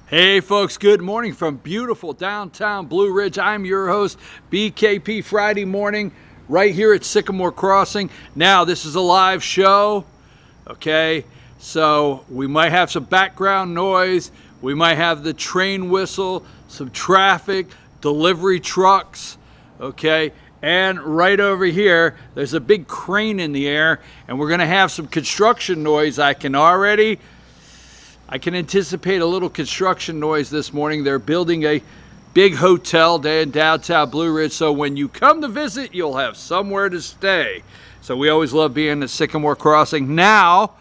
Hey folks, good morning from beautiful downtown Blue Ridge. I'm your host, BKP Friday morning, right here at Sycamore Crossing. Now, this is a live show, okay? So we might have some background noise. We might have the train whistle, some traffic, delivery trucks, okay? And right over here, there's a big crane in the air, and we're gonna have some construction noise. I can anticipate a little construction noise this morning. They're building a big hotel in downtown Blue Ridge, so when you come to visit, you'll have somewhere to stay. So we always love being at Sycamore Crossing. Now,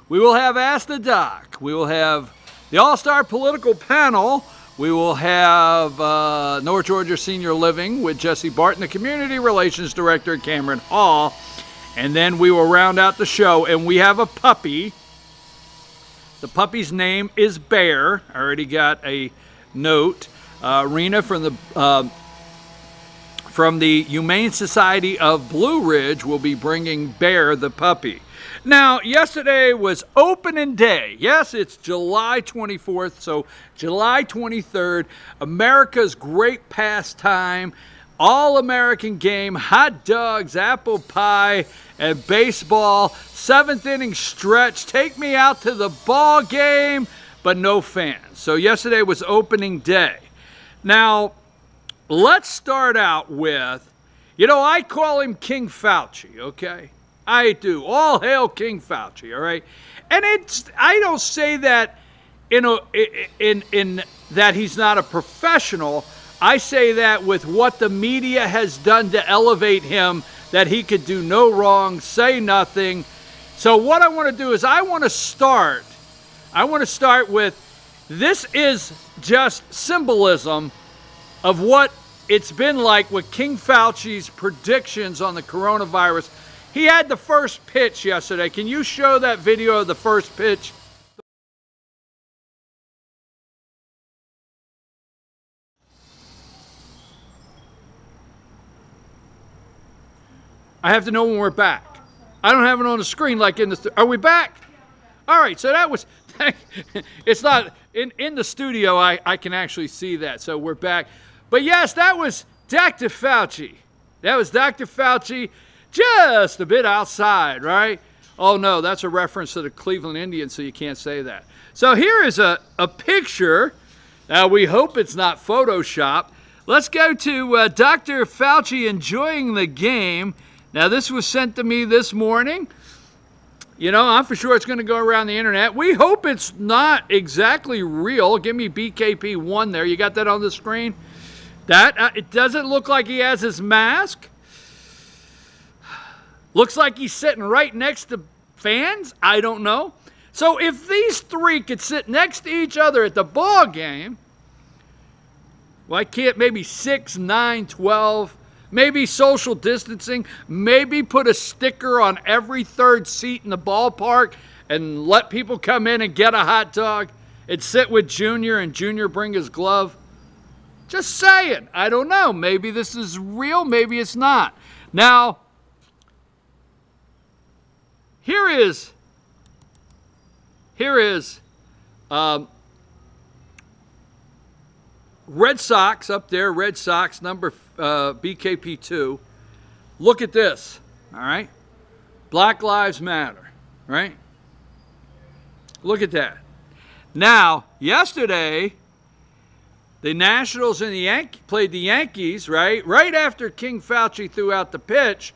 we will have Ask the Doc. We will have the All-Star Political Panel. We will have North Georgia Senior Living with Jesse Barton, the Community Relations Director at Cameron Hall. And then we will round out the show, and we have a puppy. The puppy's name is Bear. I already got a note. Rena from the Humane Society of Blue Ridge will be bringing Bear the puppy. Now, yesterday was opening day. Yes, it's July 24th, so July 23rd, America's great pastime, all-American game, hot dogs, apple pie, and baseball. Seventh inning stretch. Take me out to the ball game, but no fans. So yesterday was opening day. Now, let's start out with, I call him King Fauci, okay? I do. All hail King Fauci, all right? And I don't say that in that he's not a professional. I say that with what the media has done to elevate him, that he could do no wrong, say nothing. So what I want to do is I want to start with, this is just symbolism of what it's been like with King Fauci's predictions on the coronavirus. He had the first pitch yesterday. Can you show that video of the first pitch? I have to know when we're back. I don't have it on the screen like in the... Are we back? All right, so that was... It's not... In the studio, I can actually see that, so we're back. But yes, that was Dr. Fauci. That was Dr. Fauci just a bit outside, right? Oh, no, that's a reference to the Cleveland Indians, so you can't say that. So here is a picture. Now, we hope it's not Photoshop. Let's go to Dr. Fauci enjoying the game. Now, this was sent to me this morning. I'm for sure it's going to go around the internet. We hope it's not exactly real. Give me BKP1 there. You got that on the screen? It doesn't look like he has his mask. Looks like he's sitting right next to fans. I don't know. So if these three could sit next to each other at the ball game, why can't maybe 6, 9, 12... Maybe social distancing, maybe put a sticker on every third seat in the ballpark and let people come in and get a hot dog and sit with Junior and Junior bring his glove. Just saying. I don't know. Maybe this is real, maybe it's not. Now, here is Red Sox up there, Red Sox, number BKP2. Look at this, all right? Black Lives Matter, right? Look at that. Now, yesterday, the Nationals and the played the Yankees, right? Right after King Fauci threw out the pitch.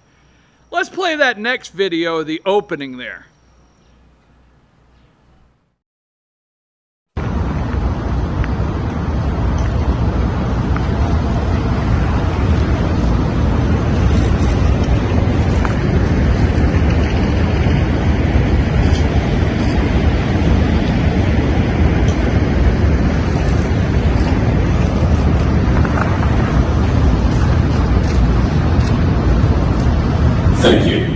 Let's play that next video of the opening there. Thank you.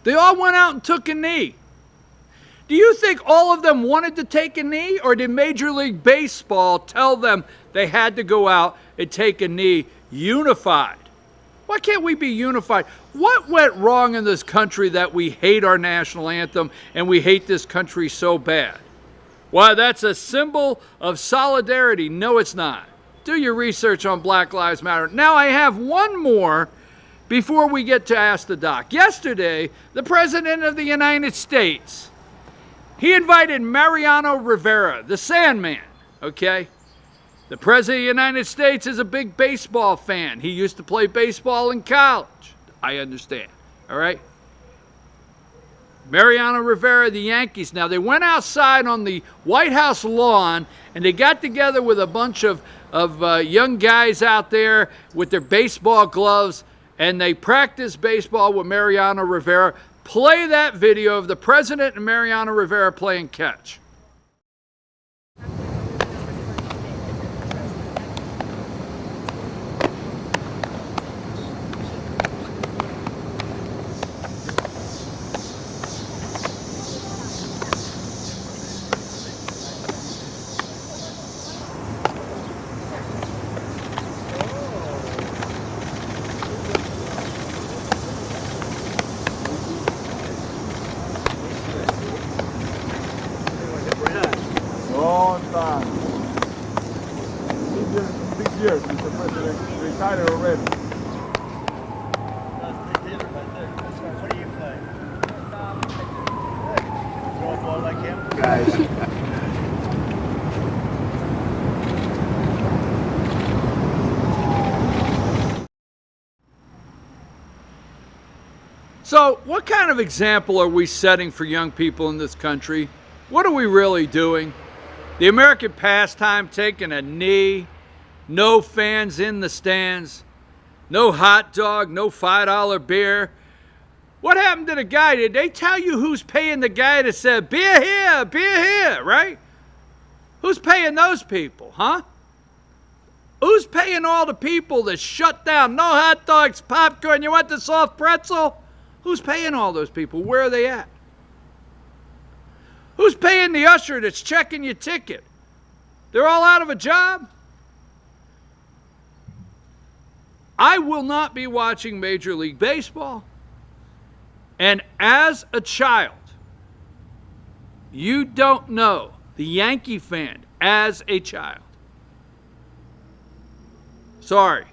They all went out and took a knee. Do you think all of them wanted to take a knee, or did Major League Baseball tell them they had to go out and take a knee unified? Why can't we be unified? What went wrong in this country that we hate our national anthem and we hate this country so bad? Why, that's a symbol of solidarity. No, it's not. Do your research on Black Lives Matter. Now, I have one more before we get to Ask the Doc. Yesterday, the President of the United States, he invited Mariano Rivera, the Sandman, okay? The President of the United States is a big baseball fan. He used to play baseball in college. I understand, all right? Mariano Rivera, the Yankees. Now, they went outside on the White House lawn, and they got together with a bunch of young guys out there with their baseball gloves, and they practiced baseball with Mariano Rivera. Play that video of the President and Mariano Rivera playing catch. Long time. 6 years, Mr. President. Retired already. That's a big hitter right there. What do you play? Throw a ball like him? Guys. So, what kind of example are we setting for young people in this country? What are we really doing? The American pastime taking a knee, no fans in the stands, no hot dog, no $5 beer. What happened to the guy? Did they tell you who's paying the guy that said, beer here, right? Who's paying those people, huh? Who's paying all the people that shut down? No hot dogs, popcorn, you want the soft pretzel? Who's paying all those people? Where are they at? Who's paying the usher that's checking your ticket? They're all out of a job? I will not be watching Major League Baseball. And as a child, you don't know the Yankee fan as a child. Sorry.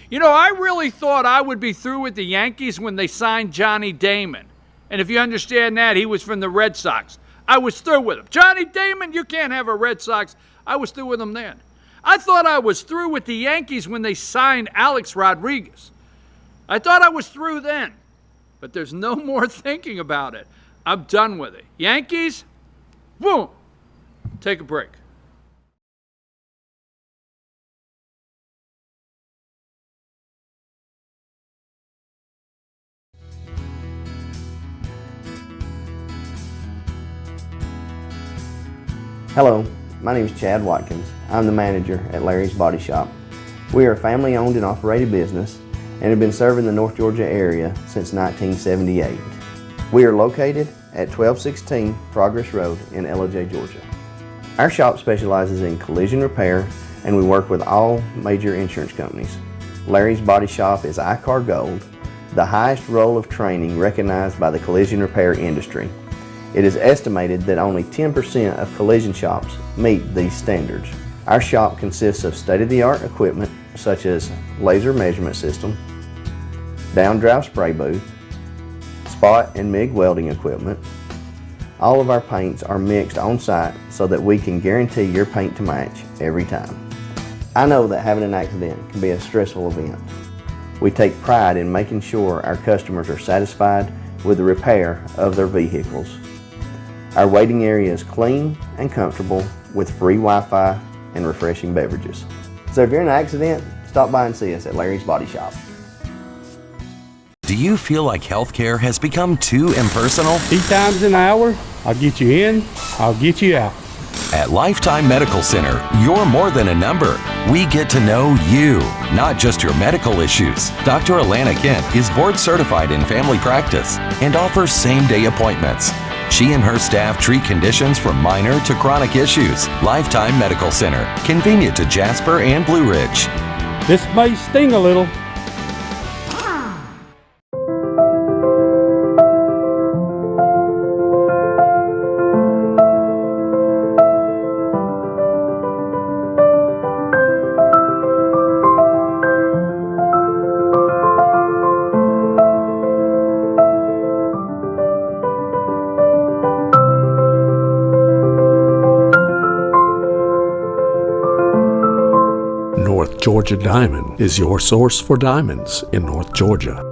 You know, I really thought I would be through with the Yankees when they signed Johnny Damon. And if you understand that, he was from the Red Sox. I was through with him. Johnny Damon, you can't have a Red Sox. I was through with him then. I thought I was through with the Yankees when they signed Alex Rodriguez. I thought I was through then. But there's no more thinking about it. I'm done with it. Yankees, boom, take a break. Hello, my name is Chad Watkins. I'm the manager at Larry's Body Shop. We are a family-owned and operated business and have been serving the North Georgia area since 1978. We are located at 1216 Progress Road in LOJ, Georgia. Our shop specializes in collision repair and we work with all major insurance companies. Larry's Body Shop is ICAR Gold, the highest role of training recognized by the collision repair industry. It is estimated that only 10% of collision shops meet these standards. Our shop consists of state-of-the-art equipment such as laser measurement system, down-drive spray booth, spot and MIG welding equipment. All of our paints are mixed on site so that we can guarantee your paint to match every time. I know that having an accident can be a stressful event. We take pride in making sure our customers are satisfied with the repair of their vehicles. Our waiting area is clean and comfortable with free Wi-Fi and refreshing beverages. So if you're in an accident, stop by and see us at Larry's Body Shop. Do you feel like healthcare has become too impersonal? 8 times an hour, I'll get you in, I'll get you out. At Lifetime Medical Center, you're more than a number. We get to know you, not just your medical issues. Dr. Alana Kent is board certified in family practice and offers same-day appointments. She and her staff treat conditions from minor to chronic issues. Lifetime Medical Center, convenient to Jasper and Blue Ridge. This may sting a little. Georgia Diamond is your source for diamonds in North Georgia.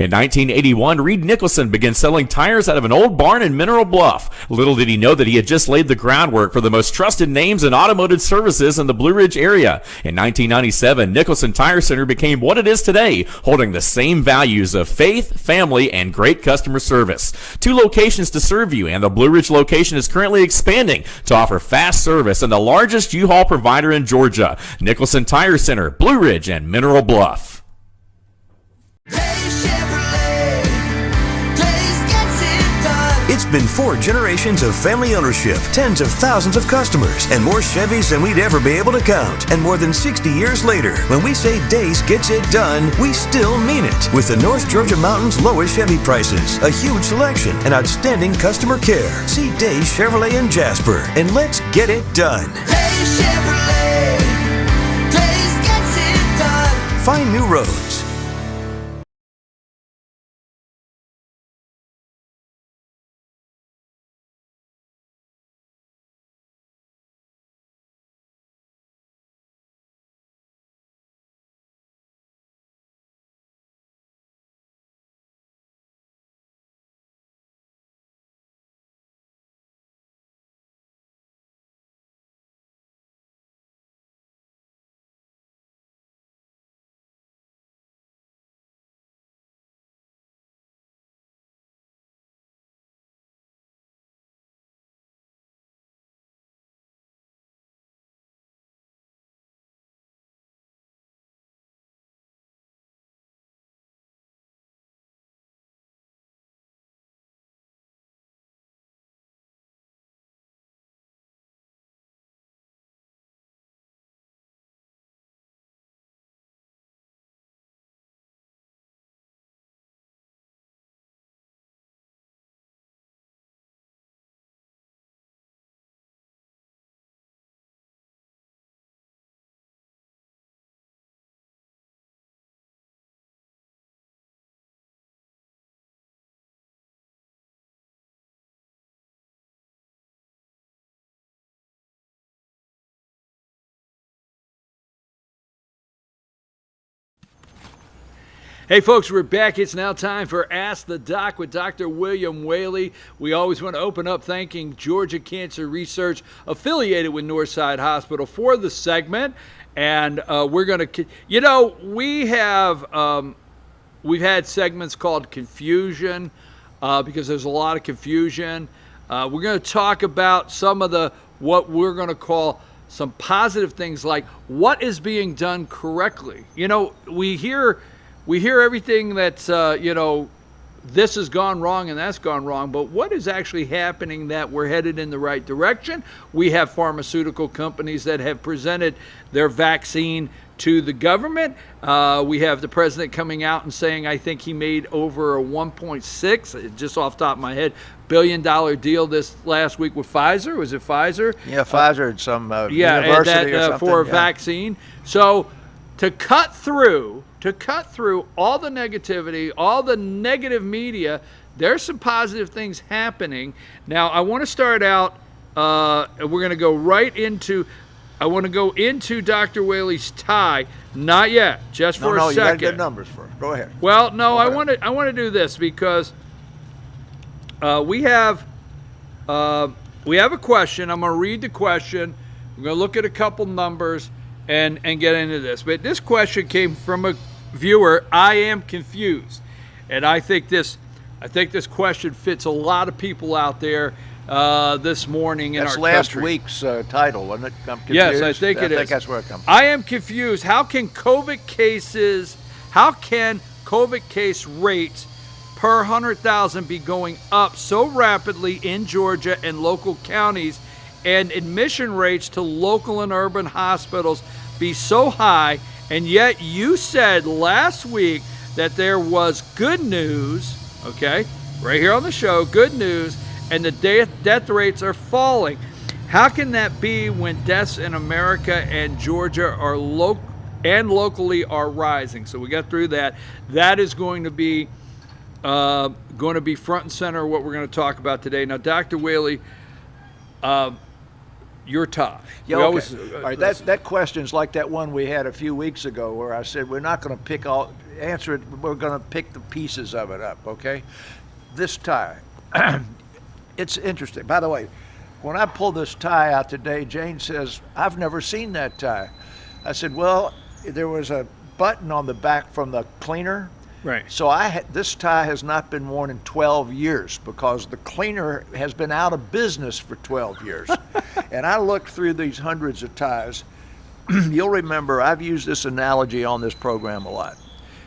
In 1981, Reed Nicholson began selling tires out of an old barn in Mineral Bluff. Little did he know that he had just laid the groundwork for the most trusted names in automotive services in the Blue Ridge area. In 1997, Nicholson Tire Center became what it is today, holding the same values of faith, family, and great customer service. 2 locations to serve you, and the Blue Ridge location is currently expanding to offer fast service and the largest U-Haul provider in Georgia. Nicholson Tire Center, Blue Ridge, and Mineral Bluff. It's been 4 generations of family ownership, tens of thousands of customers, and more Chevys than we'd ever be able to count. And more than 60 years later, when we say Days gets it done, we still mean it. With the North Georgia Mountains lowest Chevy prices, a huge selection, and outstanding customer care. See Days Chevrolet in Jasper, and let's get it done. Days Chevrolet. Days gets it done. Find new roads. Hey folks, we're back. It's now time for Ask the Doc with Dr. William Whaley. We always want to open up thanking Georgia Cancer Research, affiliated with Northside Hospital, for the segment. And we're going to, we've had segments called Confusion because there's a lot of confusion. We're going to talk about some of what we're going to call some positive things, like what is being done correctly. We hear everything that's, this has gone wrong and that's gone wrong, but what is actually happening that we're headed in the right direction? We have pharmaceutical companies that have presented their vaccine to the government. We have the president coming out and saying, I think he made over a 1.6, just off the top of my head, $1 billion deal this last week with Pfizer. Was it Pfizer? Yeah, Pfizer and some university or something. For a vaccine. So to cut through all the negativity, all the negative media, there's some positive things happening. Now, I want to start out, we're going to go right into, I want to go into Dr. Whaley's tie. Not yet, just for a second. You got good numbers first. Go ahead. Well, no, I want to do this because we have a question. I'm going to read the question. We're going to look at a couple numbers and get into this. But this question came from a viewer. I am confused, and I think this question fits a lot of people out there this morning in our country. That's last week's title, wasn't it? I'm confused. Yes, I think it is. I think that's where it comes from. I am confused. How can COVID case rates per 100,000 be going up so rapidly in Georgia and local counties, and admission rates to local and urban hospitals be so high, and yet you said last week that there was good news, okay, right here on the show, good news, and the death rates are falling. How can that be when deaths in America and Georgia are locally are rising? So we got through that. That is going to be front and center what we're going to talk about today. Now, Dr. Whaley, your tie. Yeah, okay. All right, that question's like that one we had a few weeks ago where I said we're not going to answer it, we're going to pick the pieces of it up, okay? This tie, it's interesting. By the way, when I pulled this tie out today, Jane says, I've never seen that tie. I said, well, there was a button on the back from the cleaner. Right. So this tie has not been worn in 12 years because the cleaner has been out of business for 12 years. And I looked through these hundreds of ties. You'll remember I've used this analogy on this program a lot.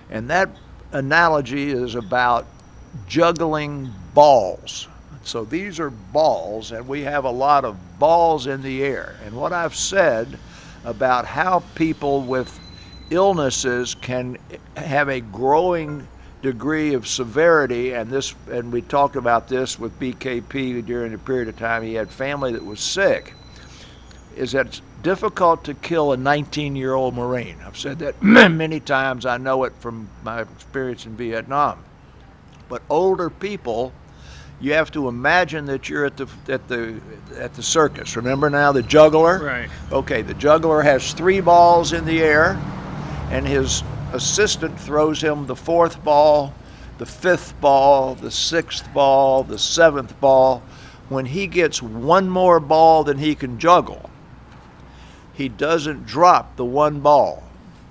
And that analogy is about juggling balls. So these are balls, and we have a lot of balls in the air. And what I've said about how people with illnesses can have a growing degree of severity, and we talked about this with BKP during a period of time he had family that was sick, is that it's difficult to kill a 19-year-old Marine. I've said that many times. I know it from my experience in Vietnam. But older people, you have to imagine that you're at the circus. Remember now the juggler? Right. Okay, the juggler has 3 balls in the air, and his assistant throws him the 4th ball, the 5th ball, the 6th ball, the 7th ball. When he gets one more ball than he can juggle, he doesn't drop the one ball.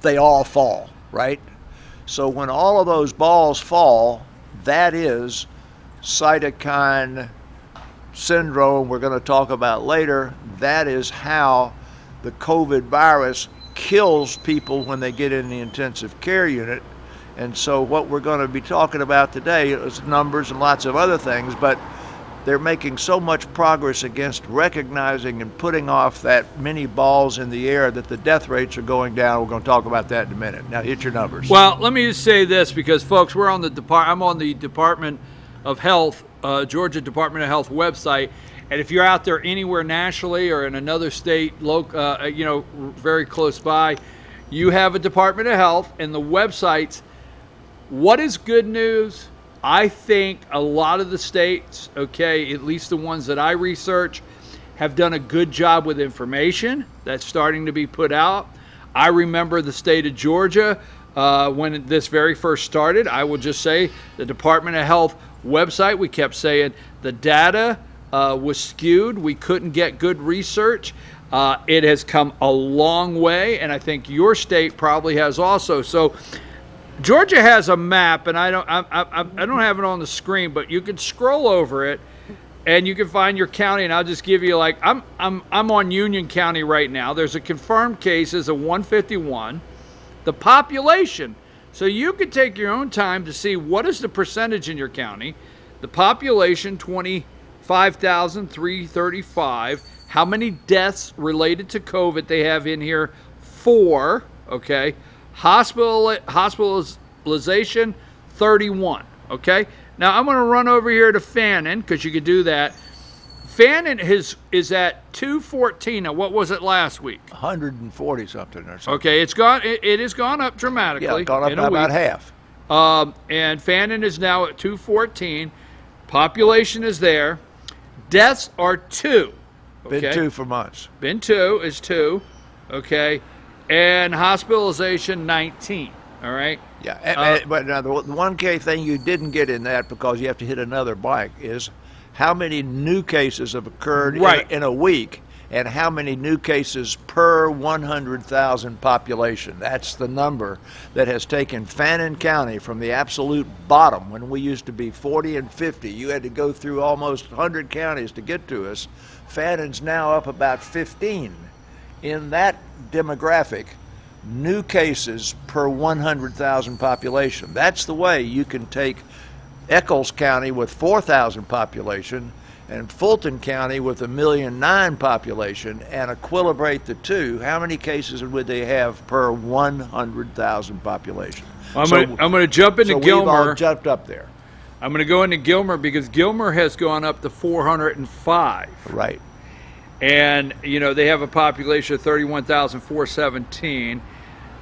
They all fall, right? So when all of those balls fall, that is cytokine syndrome we're going to talk about later. That is how the COVID virus kills people when they get in the intensive care unit. And so what we're going to be talking about today is numbers and lots of other things, but they're making so much progress against recognizing and putting off that many balls in the air that the death rates are going down. We're going to talk about that in a minute. Now hit your numbers. Well, let me just say this, because folks, I'm on the Department of Health, Georgia Department of Health website. And if you're out there anywhere nationally or in another state, very close by, you have a Department of Health, and the websites. What is good news? I think a lot of the states, okay, at least the ones that I research, have done a good job with information that's starting to be put out. I remember the state of Georgia when this very first started. I will just say the Department of Health website, we kept saying the data was skewed. We couldn't get good research. It has come a long way, and I think your state probably has also. So Georgia has a map, and I don't have it on the screen, but you can scroll over it, and you can find your county. And I'll just give you I'm on Union County right now. There's a confirmed cases of 151. The population. So you could take your own time to see what is the percentage in your county. The population 25,335. How many deaths related to COVID they have in here? 4. Okay. Hospitalization 31. Okay. Now I'm going to run over here to Fannin because you could do that. Fannin is at 214. Now what was it last week? 140 something or something. Okay, it has gone up dramatically. Yeah, gone up by about half. And Fannin is now at 214. Population is there. Deaths are 2. Okay? Been 2 for months. Been 2 is 2. Okay. And hospitalization 19. All right. Yeah. But now the one key thing you didn't get in that, because you have to hit another blank, is how many new cases have occurred in a week, and how many new cases per 100,000 population. That's the number that has taken Fannin County from the absolute bottom, when we used to be 40 and 50. You had to go through almost 100 counties to get to us. Fannin's now up about 15 in that demographic. New cases per 100,000 population. That's the way you can take Eccles County with 4,000 population and Fulton County with 1,000,009 population and equilibrate the two. How many cases would they have per 100,000 population? I'm going to jump into Gilmer. We've all jumped up there. I'm going to go into Gilmer because Gilmer has gone up to 405. Right. And, they have a population of 31,417.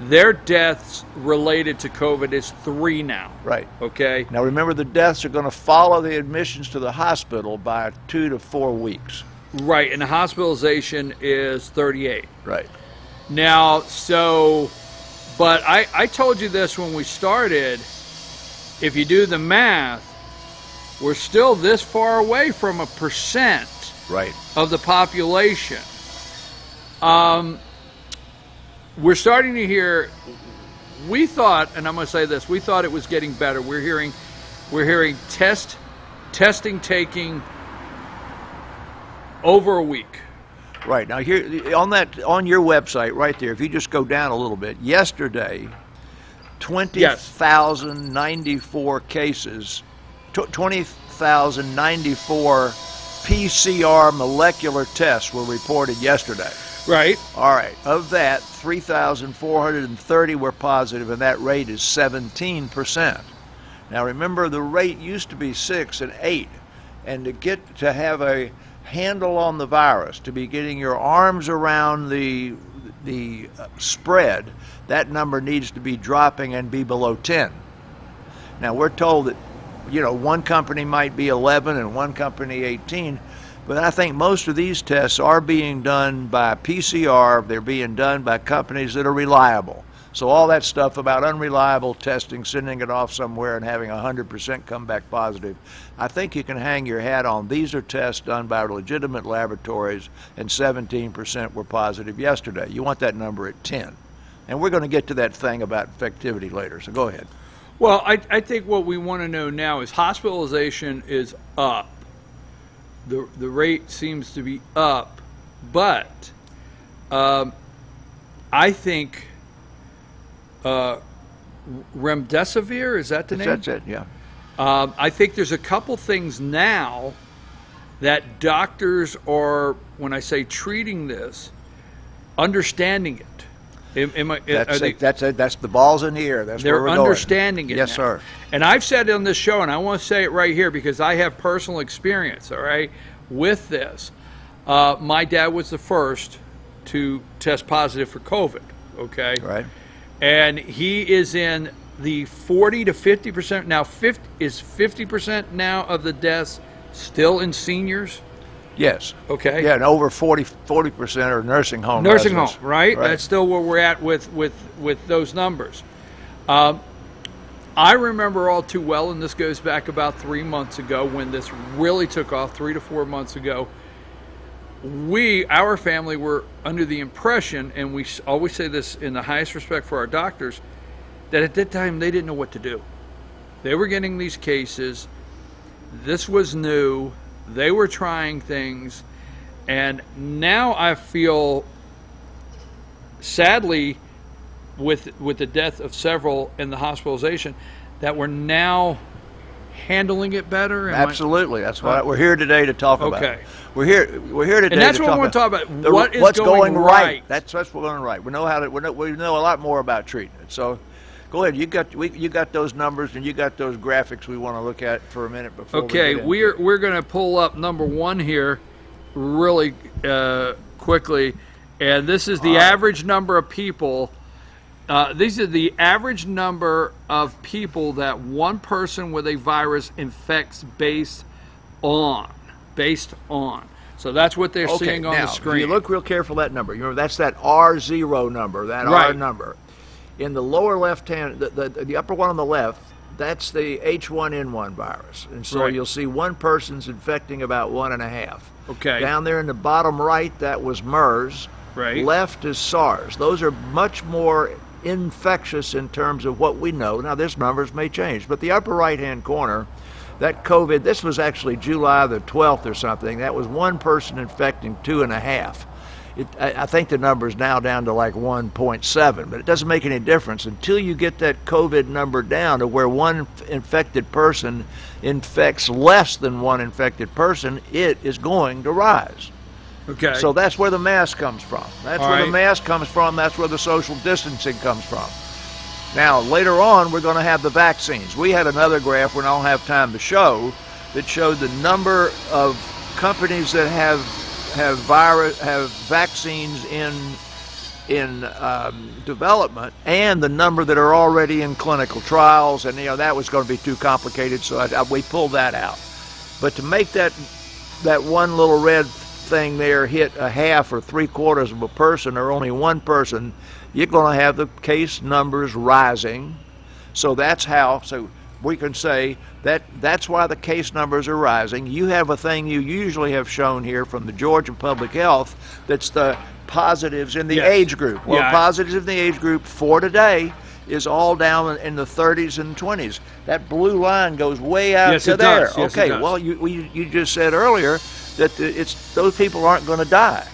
Their deaths related to COVID is 3 now. Right. Okay. Now remember, the deaths are going to follow the admissions to the hospital by 2 to 4 weeks. Right, and the hospitalization is 38. Right. Now, but I told you this when we started. If you do the math, we're still this far away from 1% Right. of the population. We're starting to hear. We thought, and I'm going to say this, we thought it was getting better. We're hearing testing taking over a week. Right. Now here on your website right there, if you just go down a little bit, yesterday 20,094 cases, 20,094 PCR molecular tests were reported yesterday. Right. All right. Of that, 3,430 were positive, and that rate is 17%. Now remember, the rate used to be 6 and 8, and to have a handle on the virus, to be getting your arms around the spread, that number needs to be dropping and be below 10. Now we're told that, one company might be 11 and one company 18, but I think most of these tests are being done by PCR. They're being done by companies that are reliable. So all that stuff about unreliable testing, sending it off somewhere and having 100% come back positive, I think you can hang your hat on. These are tests done by legitimate laboratories, and 17% were positive yesterday. You want that number at 10. And we're going to get to that thing about infectivity later, so go ahead. Well, I think what we want to know now is hospitalization is up. The rate seems to be up, but I think remdesivir, is that the name? That's it, yeah. I think there's a couple things now that doctors are, when I say treating this, understanding it. That's the ball's in the air. That's where we're going. They're understanding it. Yes, now. sir. And I've said it on this show, and I want to say it right here because I have personal experience, all right, with this. My dad was the first to test positive for COVID, okay? Right. And he is in the 40 to 50%. Now, is 50% now of the deaths still in seniors? Yes. Okay. Yeah, and over 40% are nursing home Nursing residents. home, right? That's still where we're at with those numbers. I remember all too well, and this goes back about 3 months ago when this really took off, 3 to 4 months ago. Our family were under the impression, and we always say this in the highest respect for our doctors, that at that time they didn't know what to do. They were getting these cases. This was new. They were trying things. And now I feel, sadly, with the death of several and the hospitalization, that we're now handling it better. Absolutely. That's why we're here today to talk about. Okay. We're here today. And that's to what I talk want to talk about. what's What's going right? That's what's going right. We know we know a lot more about treating it. So, go ahead. You got those numbers and you got those graphics we want to look at for a minute before. Okay, we're going to pull up number one here, really quickly, and this is the average number of people. These are the average number of people that one person with a virus infects based on. So that's what they're seeing on the screen. If you look real careful at that number. Remember, that's that R0 number, that R number. In the lower left-hand, the upper one on the left, that's the H1N1 virus. And so you'll see one person's infecting about 1.5. Okay. Down there in the bottom right, that was MERS. Right. Left is SARS. Those are much more infectious in terms of what we know. Now, this numbers may change, but the upper right-hand corner, that COVID, this was actually July the 12th or something. That was one person infecting 2.5. I think the number is now down to like 1.7, but it doesn't make any difference until you get that COVID number down to where one infected person infects less than one infected person, it is going to rise. Okay. So that's where the mask comes from. That's where the mask comes from. That's where the social distancing comes from. Now, later on, we're going to have the vaccines. We had another graph we don't have time to show that showed the number of companies that have vaccines in development and the number that are already in clinical trials, and that was going to be too complicated, so we pulled that out. But to make that one little red thing there hit a half or 3/4 of a person or only one person, you're going to have the case numbers rising. So that's how, so we can say that's why the case numbers are rising. You have a thing you usually have shown here from the Georgia Public Health, that's the positives in the Yes. age group. Well, Yeah. positives in the age group for today is all down in the 30s and 20s. That blue line goes way out Yes, to it there. does. Yes, it Okay, does. well, you just said earlier that it's those people aren't going to die.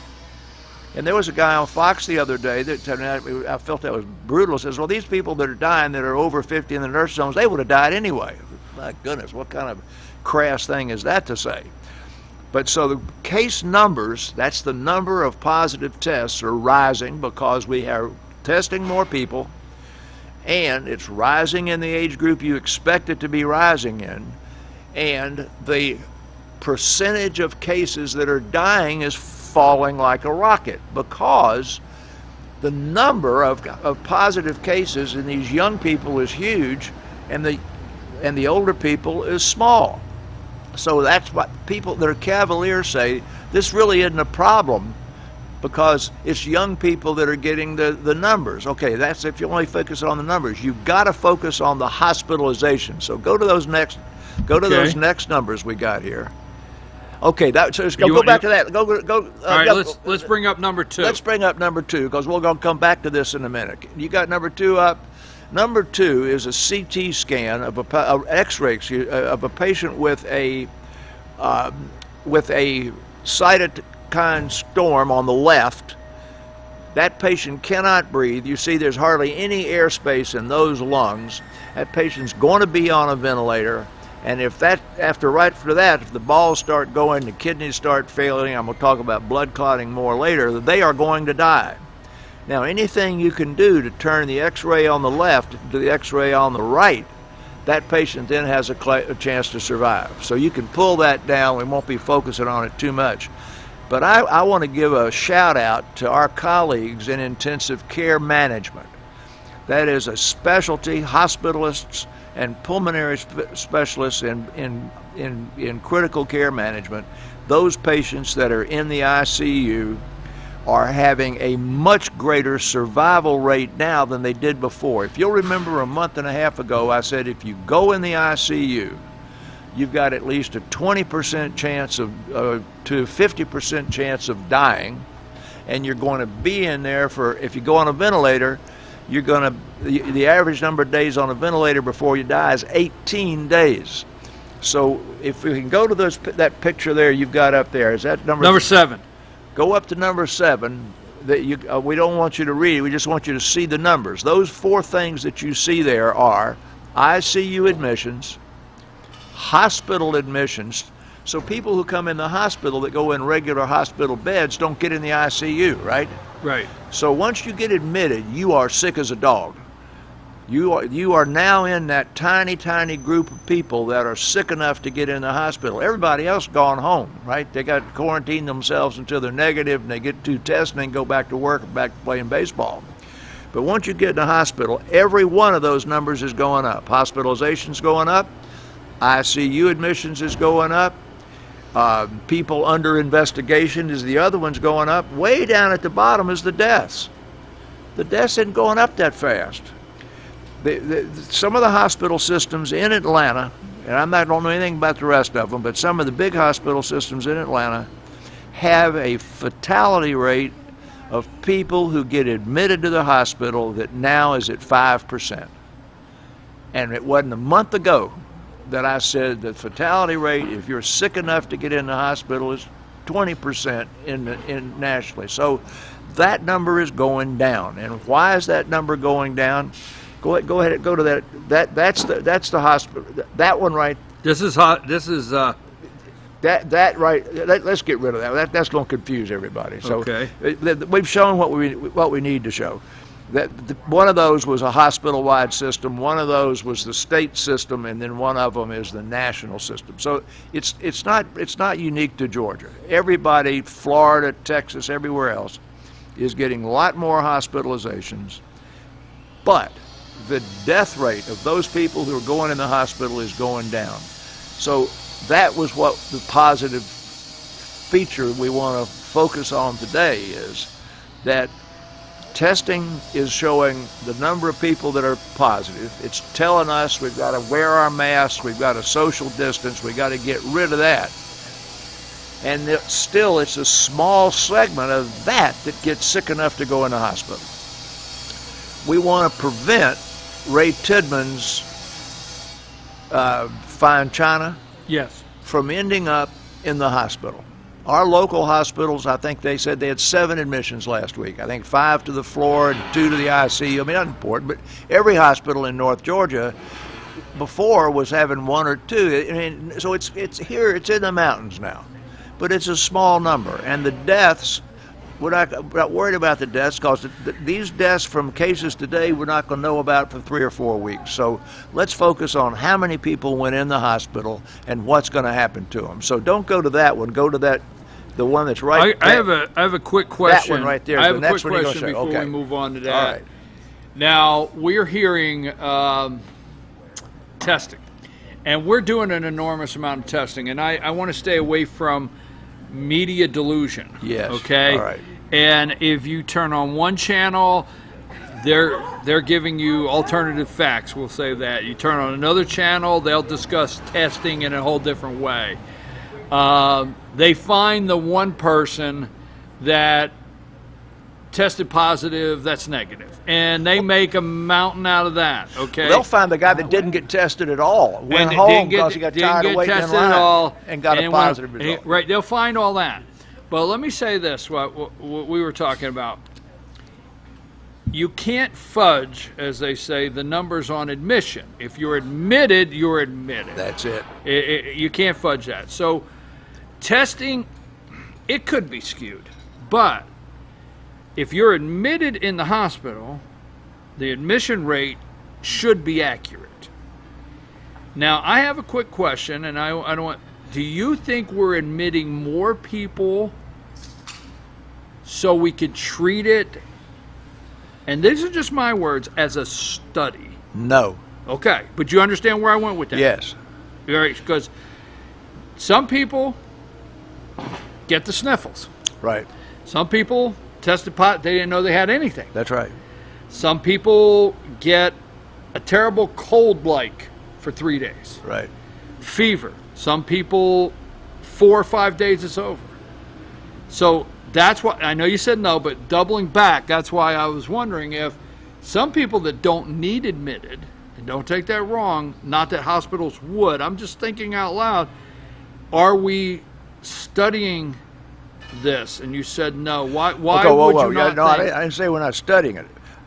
And there was a guy on Fox the other day that I felt that was brutal. Says, well, these people that are dying that are over 50 in the nursing homes, they would have died anyway. My goodness, what kind of crass thing is that to say? But so the case numbers, that's the number of positive tests, are rising because we are testing more people, and it's rising in the age group you expect it to be rising in, and the percentage of cases that are dying is falling like a rocket because the number of positive cases in these young people is huge, and the older people is small. So that's what people that are cavaliers say, this really isn't a problem because it's young people that are getting the numbers. Okay, that's if you only focus on the numbers. You've got to focus on the hospitalization. So go to those next numbers we got here. Okay, so go back to that. Go. All right, let's bring up number 2. Let's bring up number 2 because we're going to come back to this in a minute. You got number 2 up. Number 2 is a CT scan of X-ray of a patient with a cytokine storm on the left. That patient cannot breathe. You see, there's hardly any airspace in those lungs. That patient's going to be on a ventilator. And if right after that, if the balls start going, the kidneys start failing, I'm going to talk about blood clotting more later, they are going to die. Now, anything you can do to turn the X-ray on the left to the X-ray on the right, that patient then has a chance to survive. So you can pull that down. We won't be focusing on it too much. But I want to give a shout out to our colleagues in intensive care management. That is a specialty, hospitalists and pulmonary specialists in critical care management. Those patients that are in the ICU are having a much greater survival rate now than they did before. If you'll remember a month and a half ago, I said if you go in the ICU, you've got at least a 20% chance to 50% chance of dying, and you're going to be in there for, if you go on a ventilator, you're going to, the average number of days on a ventilator before you die is 18 days. So if we can go to that picture there you've got up there, is that number 7? Go up to number 7. That we don't want you to read, we just want you to see the numbers. Those 4 things that you see there are ICU admissions, hospital admissions. So people who come in the hospital that go in regular hospital beds don't get in the ICU, right? Right. So once you get admitted, you are sick as a dog. You are now in that tiny, tiny group of people that are sick enough to get in the hospital. Everybody else gone home, right? They got quarantined themselves until they're negative, and they get 2 tests and then go back to work and back to playing baseball. But once you get in the hospital, every one of those numbers is going up. Hospitalization's going up. ICU admissions is going up. People under investigation is the other one's going up. Way down at the bottom is the deaths. The deaths isn't going up that fast. Some of the hospital systems in Atlanta, and I don't know anything about the rest of them, but some of the big hospital systems in Atlanta have a fatality rate of people who get admitted to the hospital that now is at 5%. And it wasn't a month ago that I said the fatality rate, if you're sick enough to get in the hospital, is 20% in nationally. So that number is going down. And why is that number going down? Go ahead and go to that. That's the hospital. That one right. This is hot. This is that right. Let's get rid of that. That's going to confuse everybody. So okay. We've shown what we need to show. One of those was a hospital-wide system. One of those was the state system, and then one of them is the national system. So it's not unique to Georgia. Everybody, Florida, Texas, everywhere else, is getting a lot more hospitalizations, but the death rate of those people who are going in the hospital is going down. So that was what the positive feature we want to focus on today is that testing is showing the number of people that are positive. It's telling us we've got to wear our masks, we've got to social distance, we've got to get rid of that. And it's a small segment of that gets sick enough to go in the hospital. We want to prevent Ray Tidman's fine china from ending up in the hospital. Our local hospitals, I think they said they had 7 admissions last week. I think 5 to the floor and 2 to the ICU. I mean, not important, but every hospital in North Georgia before was having 1 or 2. I mean, so it's here, it's in the mountains now. But it's a small number. And the deaths, we're not worried about the deaths because these deaths from cases today we're not going to know about for 3 or 4 weeks. So let's focus on how many people went in the hospital and what's going to happen to them. So don't go to that one. Go to the one that's right. I have a quick question. That one right there. I have the a next quick one question before we move on to that. All right. Now we're hearing testing, and we're doing an enormous amount of testing, and I want to stay away from media delusion. Yes. Okay. All right. And if you turn on one channel, they're giving you alternative facts. We'll say that. You turn on another channel, they'll discuss testing in a whole different way. They find the one person that tested positive that's negative, and they make a mountain out of that. Okay. They'll find the guy that didn't get tested at all. Went home because he got tired of waiting in line and got a positive result. Right. They'll find all that. But let me say this, what we were talking about. You can't fudge, as they say, the numbers on admission. If you're admitted, you're admitted. That's it. You can't fudge that. So testing, it could be skewed. But if you're admitted in the hospital, the admission rate should be accurate. Now, I have a quick question, and I don't want... Do you think we're admitting more people so we could treat it, and these are just my words, as a study? No. Okay, but you understand where I went with that? Yes. All right, because some people get the sniffles. Right. Some people tested pot, they didn't know they had anything. That's right. Some people get a terrible cold-like for 3 days. Right. Fever. Some people, 4 or 5 days, it's over. So that's what, I know you said no, but doubling back, that's why I was wondering if some people that don't need admitted, and don't take that wrong, not that hospitals would, I'm just thinking out loud, are we studying this? And you said no. Why okay, would you not no, think? I didn't say we're not studying it.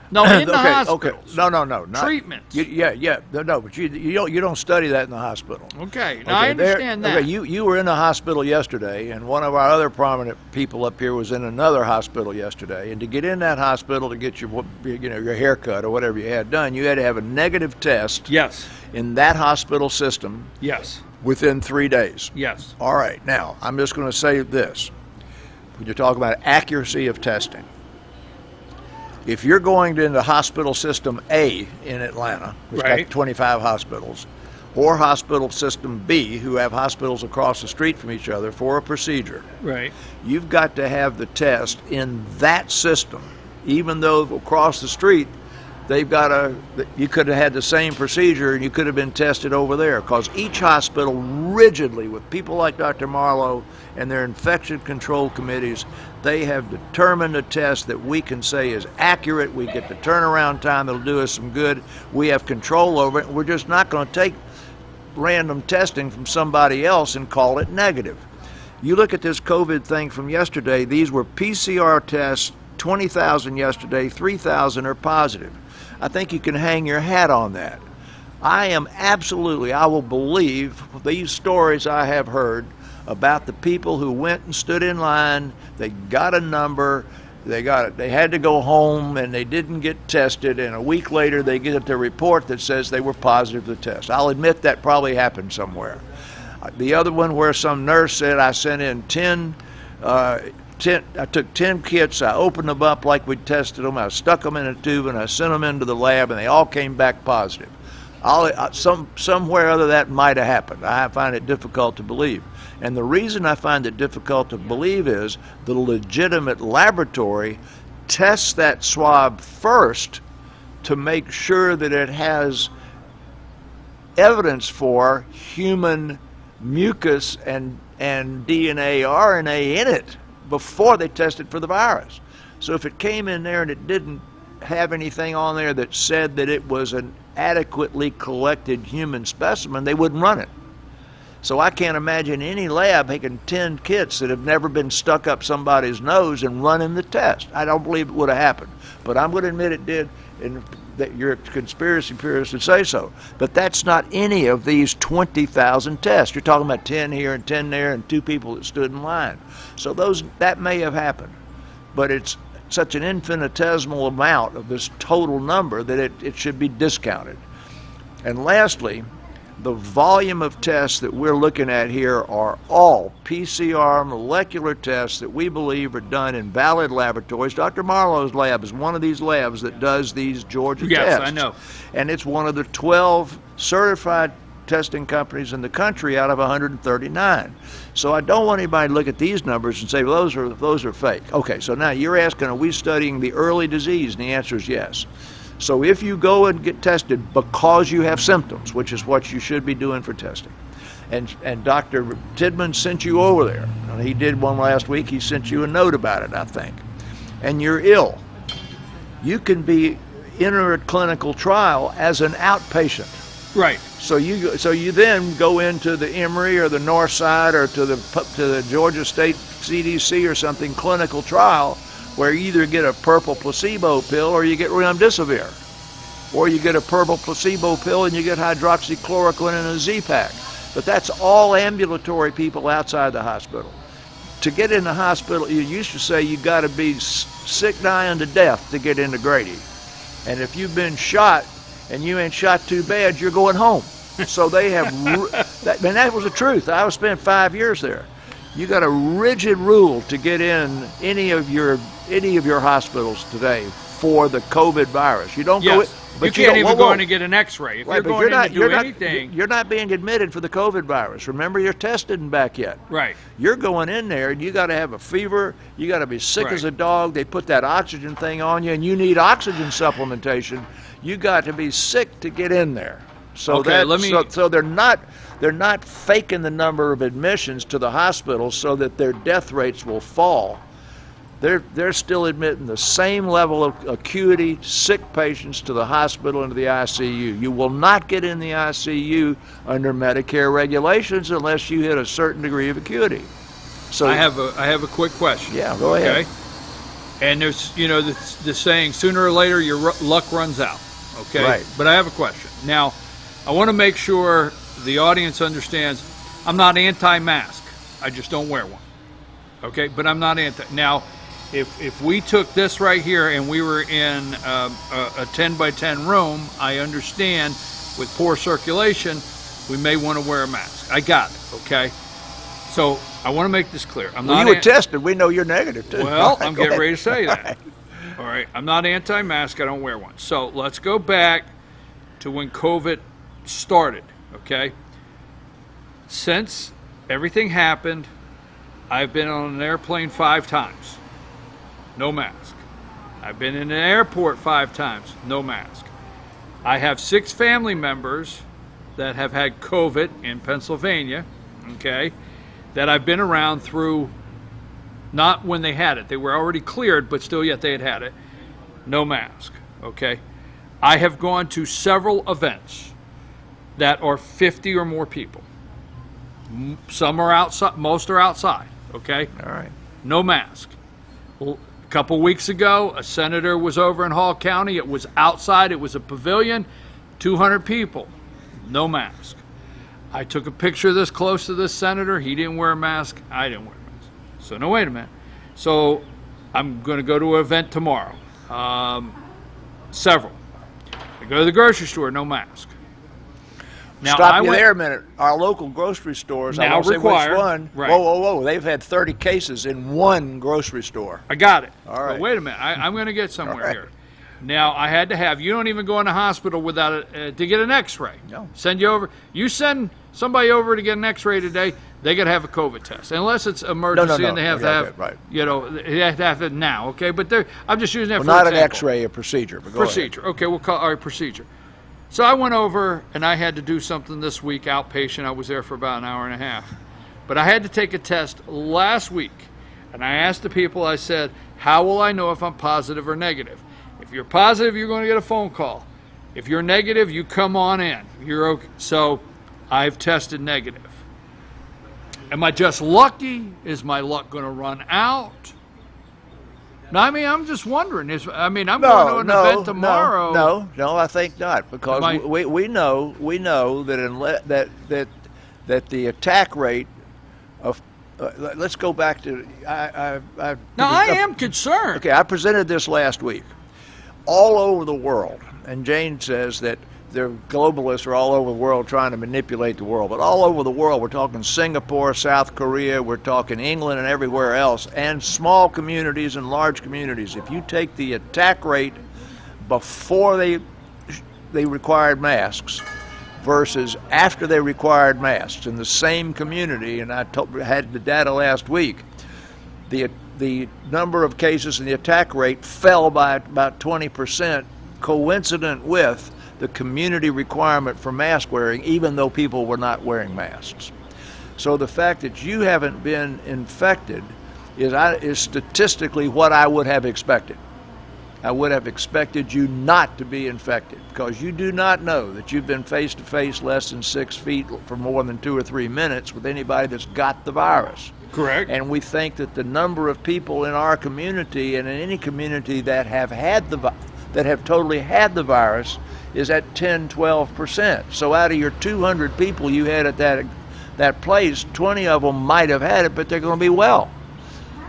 No, in the okay, hospitals. Okay. No. Not, treatments. No, but you don't study that in the hospital. Okay, now I understand that. Okay, you were in the hospital yesterday, and one of our other prominent people up here was in another hospital yesterday. And to get in that hospital to get your haircut or whatever you had done, you had to have a negative test. Yes. In that hospital system. Yes. Within 3 days. Yes. All right. Now I'm just going to say this: when you're talking about accuracy of testing. If you're going into hospital system A in Atlanta, which got 25 hospitals, or hospital system B, who have hospitals across the street from each other for a procedure, right, you've got to have the test in that system, even though across the street you could have had the same procedure and you could have been tested over there, because each hospital rigidly, with people like Dr. Marlowe and their infection control committees, they have determined a test that we can say is accurate. We get the turnaround time that'll do us some good. We have control over it. We're just not going to take random testing from somebody else and call it negative. You look at this COVID thing from yesterday, these were PCR tests, 20,000 yesterday, 3,000 are positive. I think you can hang your hat on that. I will believe these stories I have heard about the people who went and stood in line, they got a number, they had to go home and they didn't get tested, and a week later they get their report that says they were positive to the test. I'll admit that probably happened somewhere. The other one where some nurse said, I sent in 10, I took 10 kits, I opened them up like we tested them, I stuck them in a tube and I sent them into the lab and they all came back positive. Somewhere other that might have happened. I find it difficult to believe. And the reason I find it difficult to believe is the legitimate laboratory tests that swab first to make sure that it has evidence for human mucus and DNA, RNA in it before they test it for the virus. So if it came in there and it didn't have anything on there that said that it was an adequately collected human specimen, they wouldn't run it. So I can't imagine any lab making 10 kits that have never been stuck up somebody's nose and running the test. I don't believe it would have happened. But I'm going to admit it did, and that you're a conspiracy theorist to say so. But that's not any of these 20,000 tests. You're talking about 10 here and 10 there and 2 people that stood in line. So that may have happened. But it's such an infinitesimal amount of this total number that it should be discounted. And lastly, the volume of tests that we're looking at here are all PCR molecular tests that we believe are done in valid laboratories. Dr. Marlowe's lab is one of these labs that does these Georgia tests. Yes, I know. And it's one of the 12 certified testing companies in the country out of 139. So I don't want anybody to look at these numbers and say, well, those are fake. Okay, so now you're asking, are we studying the early disease? And the answer is yes. So if you go and get tested because you have symptoms, which is what you should be doing for testing, and Dr. Tidman sent you over there, and he did one last week, he sent you a note about it, I think, and you're ill, you can be enter a clinical trial as an outpatient. Right. So you then go into the Emory or the North Side or to the Georgia State CDC or something clinical trial, where you either get a purple placebo pill or you get remdesivir, or you get a purple placebo pill and you get hydroxychloroquine in a Z-Pack. But that's all ambulatory people outside the hospital. To get in the hospital, you used to say you got to be sick, dying to death to get into Grady. And if you've been shot and you ain't shot too bad, you're going home. So they have, that was the truth. I spent 5 years there. You got a rigid rule to get in any of your hospitals today for the COVID virus. You don't go in, but you can't even go in and get an X-ray. If you're going in to do anything, you're not being admitted for the COVID virus. Remember, you're tested and back yet. Right. You're going in there and you got to have a fever. You got to be sick as a dog. They put that oxygen thing on you, and you need oxygen supplementation. You got to be sick to get in there. So so they're not faking the number of admissions to the hospital so that their death rates will fall. They're still admitting the same level of acuity sick patients to the hospital and to the ICU. You will not get in the ICU under Medicare regulations unless you hit a certain degree of acuity. So I have a quick question. Yeah, go ahead. Okay. And there's the saying, sooner or later your luck runs out. Okay. Right. But I have a question. Now, I want to make sure the audience understands I'm not anti-mask. I just don't wear one. Okay, but I'm not anti. Now, if we took this right here and we were in a 10 by 10 room, I understand with poor circulation, we may want to wear a mask. I got it. Okay. So I want to make this clear. You were tested. We know you're negative too. Well, I'm getting ready to say that. All right. I'm not anti-mask. I don't wear one. So let's go back to when COVID started. Okay. Since everything happened, I've been on an airplane 5 times. No mask. I've been in an airport 5 times. No mask. I have 6 family members that have had COVID in Pennsylvania, okay, that I've been around through, not when they had it. They were already cleared, but still yet they had it. No mask, okay. I have gone to several events that are 50 or more people. Some are outside, most are outside, okay? All right. No mask. Well, a couple weeks ago, a senator was over in Hall County. It was outside. It was a pavilion, 200 people, no mask. I took a picture this close to this senator. He didn't wear a mask. I didn't wear a mask. So, no, wait a minute. So, I'm going to go to an event tomorrow. Several. I go to the grocery store, no mask. Now, Stop you there a minute. Our local grocery stores, I won't say which one. Right. Whoa. They've had 30 cases in one grocery store. I got it. All right. But wait a minute. I'm going to get somewhere here. Now, I had to have, you don't even go in the hospital without to get an x-ray. No. Send you over. You send somebody over to get an x-ray today, they got to have a COVID test. Unless it's emergency and they have to have, right. you know, they have to have it now, okay? But I'm just using that for Not example. an x-ray, a procedure. But go Procedure. ahead. Okay, we'll call our procedure. So I went over and I had to do something this week, outpatient. I was there for about an hour and a half. But I had to take a test last week. And I asked the people, I said, how will I know if I'm positive or negative? If you're positive, you're going to get a phone call. If you're negative, you come on in. You're okay. So I've tested negative. Am I just lucky? Is my luck going to run out? No, I mean, I'm just wondering. I'm going to an event tomorrow. No, I think not, because we know that the attack rate of let's go back to I am concerned. Okay, I presented this last week. All over the world, and Jane says that the globalists are all over the world trying to manipulate the world, but all over the world, we're talking Singapore, South Korea, we're talking England and everywhere else, and small communities and large communities. If you take the attack rate before they required masks versus after they required masks in the same community, and I had the data last week, the number of cases and the attack rate fell by about 20%, coincident with the community requirement for mask wearing, even though people were not wearing masks. So the fact that you haven't been infected is statistically what I would have expected. I would have expected you not to be infected, because you do not know that you've been face to face less than 6 feet for more than 2 or 3 minutes with anybody that's got the virus. Correct. And we think that the number of people in our community and in any community that have totally had the virus is at 10-12%. So out of your 200 people you had at that place, 20 of them might have had it, but they're going to be well.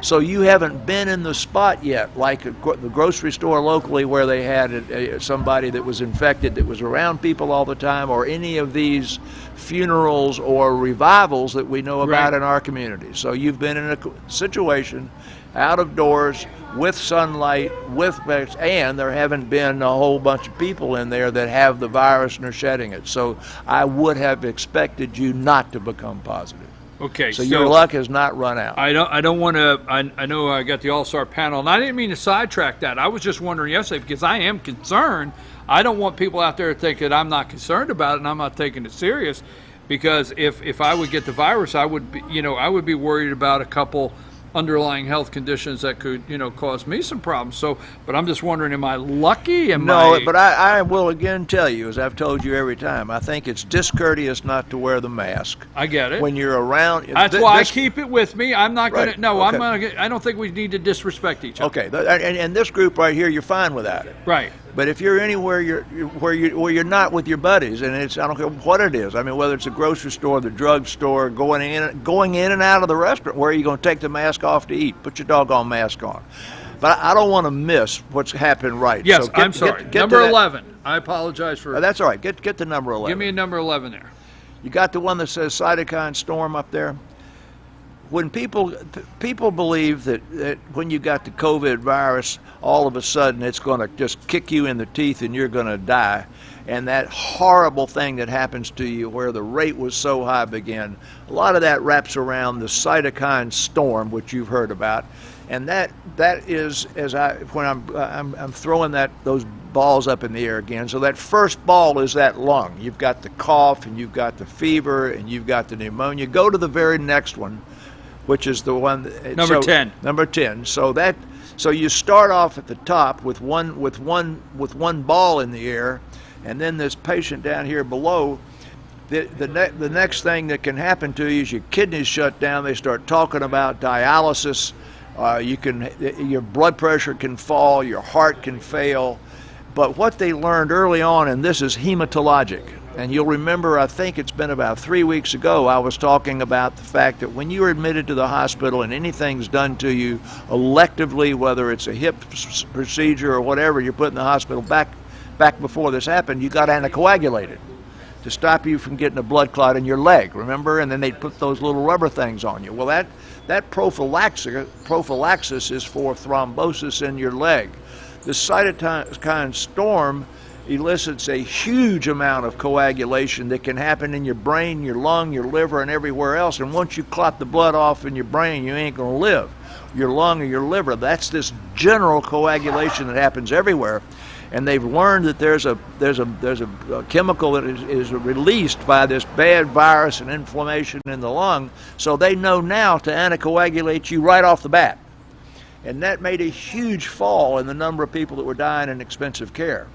So you haven't been in the spot yet, like the grocery store locally where they had somebody that was infected that was around people all the time, or any of these funerals or revivals that we know about in our community. So you've been in a situation out of doors with sunlight, and there haven't been a whole bunch of people in there that have the virus and are shedding it. So I would have expected you not to become positive. Okay, so your luck has not run out. I don't want to. I know I got the All-Star panel, and I didn't mean to sidetrack that. I was just wondering yesterday, because I am concerned. I don't want people out there thinking I'm not concerned about it and I'm not taking it serious, because if I would get the virus, I would be worried about a couple underlying health conditions that could, cause me some problems. So, but I'm just wondering, am I lucky? But I will again tell you, as I've told you every time, I think it's discourteous not to wear the mask. I get it. When you're around. That's why I keep it with me. I'm not going to, okay. I don't think we need to disrespect each other. Okay, and this group right here, you're fine without it. Right. But if you're anywhere where you're not with your buddies, and I don't care what it is. I mean, whether it's a grocery store, the drugstore, going in and out of the restaurant, where are you going to take the mask off to eat? Put your doggone mask on. But I don't want to miss what's happened right. Yes, so I'm sorry. Get number 11. I apologize for. That's all right. Get the number 11. Give me a number 11 there. You got the one that says cytokine storm up there? When people believe that when you got the COVID virus, all of a sudden it's going to just kick you in the teeth and you're going to die, and that horrible thing that happens to you where the rate was so high began, a lot of that wraps around the cytokine storm, which you've heard about, and that is when I'm throwing those balls up in the air again. So that first ball is that lung. You've got the cough and you've got the fever and you've got the pneumonia. Go to the very next one, which is the one number 10. Number 10. So you start off at the top with one ball in the air, and then this patient down here below. The next thing that can happen to you is your kidneys shut down. They start talking about dialysis. Your blood pressure can fall. Your heart can fail. But what they learned early on, and this is hematologic, and you'll remember, I think it's been about 3 weeks ago, I was talking about the fact that when you are admitted to the hospital and anything's done to you electively, whether it's a hip procedure or whatever, you're put in the hospital. Back before this happened, you got anticoagulated to stop you from getting a blood clot in your leg, remember? And then they'd put those little rubber things on you. Well, that prophylaxis is for thrombosis in your leg. the cytokine storm elicits a huge amount of coagulation that can happen in your brain, your lung, your liver, and everywhere else. And once you clot the blood off in your brain, you ain't going to live. Your lung or your liver, that's this general coagulation that happens everywhere. And they've learned that there's a chemical that is released by this bad virus and inflammation in the lung. So they know now to anticoagulate you right off the bat. And that made a huge fall in the number of people that were dying in expensive care.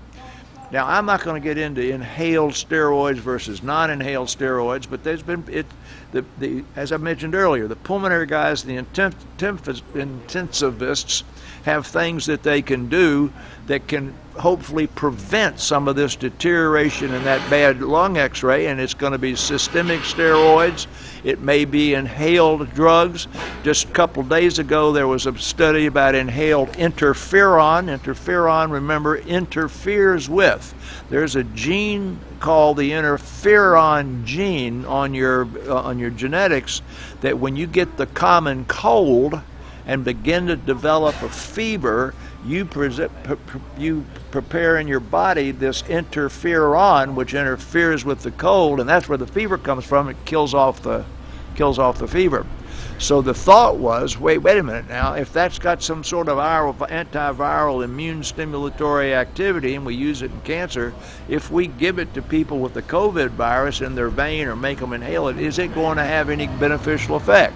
Now, I'm not going to get into inhaled steroids versus non-inhaled steroids, but there's been, as I mentioned earlier, the pulmonary guys, the intensivists, have things that they can do that can hopefully prevent some of this deterioration in that bad lung x-ray, and it's going to be systemic steroids. It may be inhaled drugs. Just a couple days ago, there was a study about inhaled interferon. Interferon, remember, interferes with. There's a gene called the interferon gene on your genetics that when you get the common cold and begin to develop a fever, you prepare in your body this interferon, which interferes with the cold, and that's where the fever comes from. It kills off the fever. So the thought was, wait a minute now, if that's got some sort of antiviral immune stimulatory activity and we use it in cancer, if we give it to people with the COVID virus in their vein or make them inhale it, is it going to have any beneficial effect?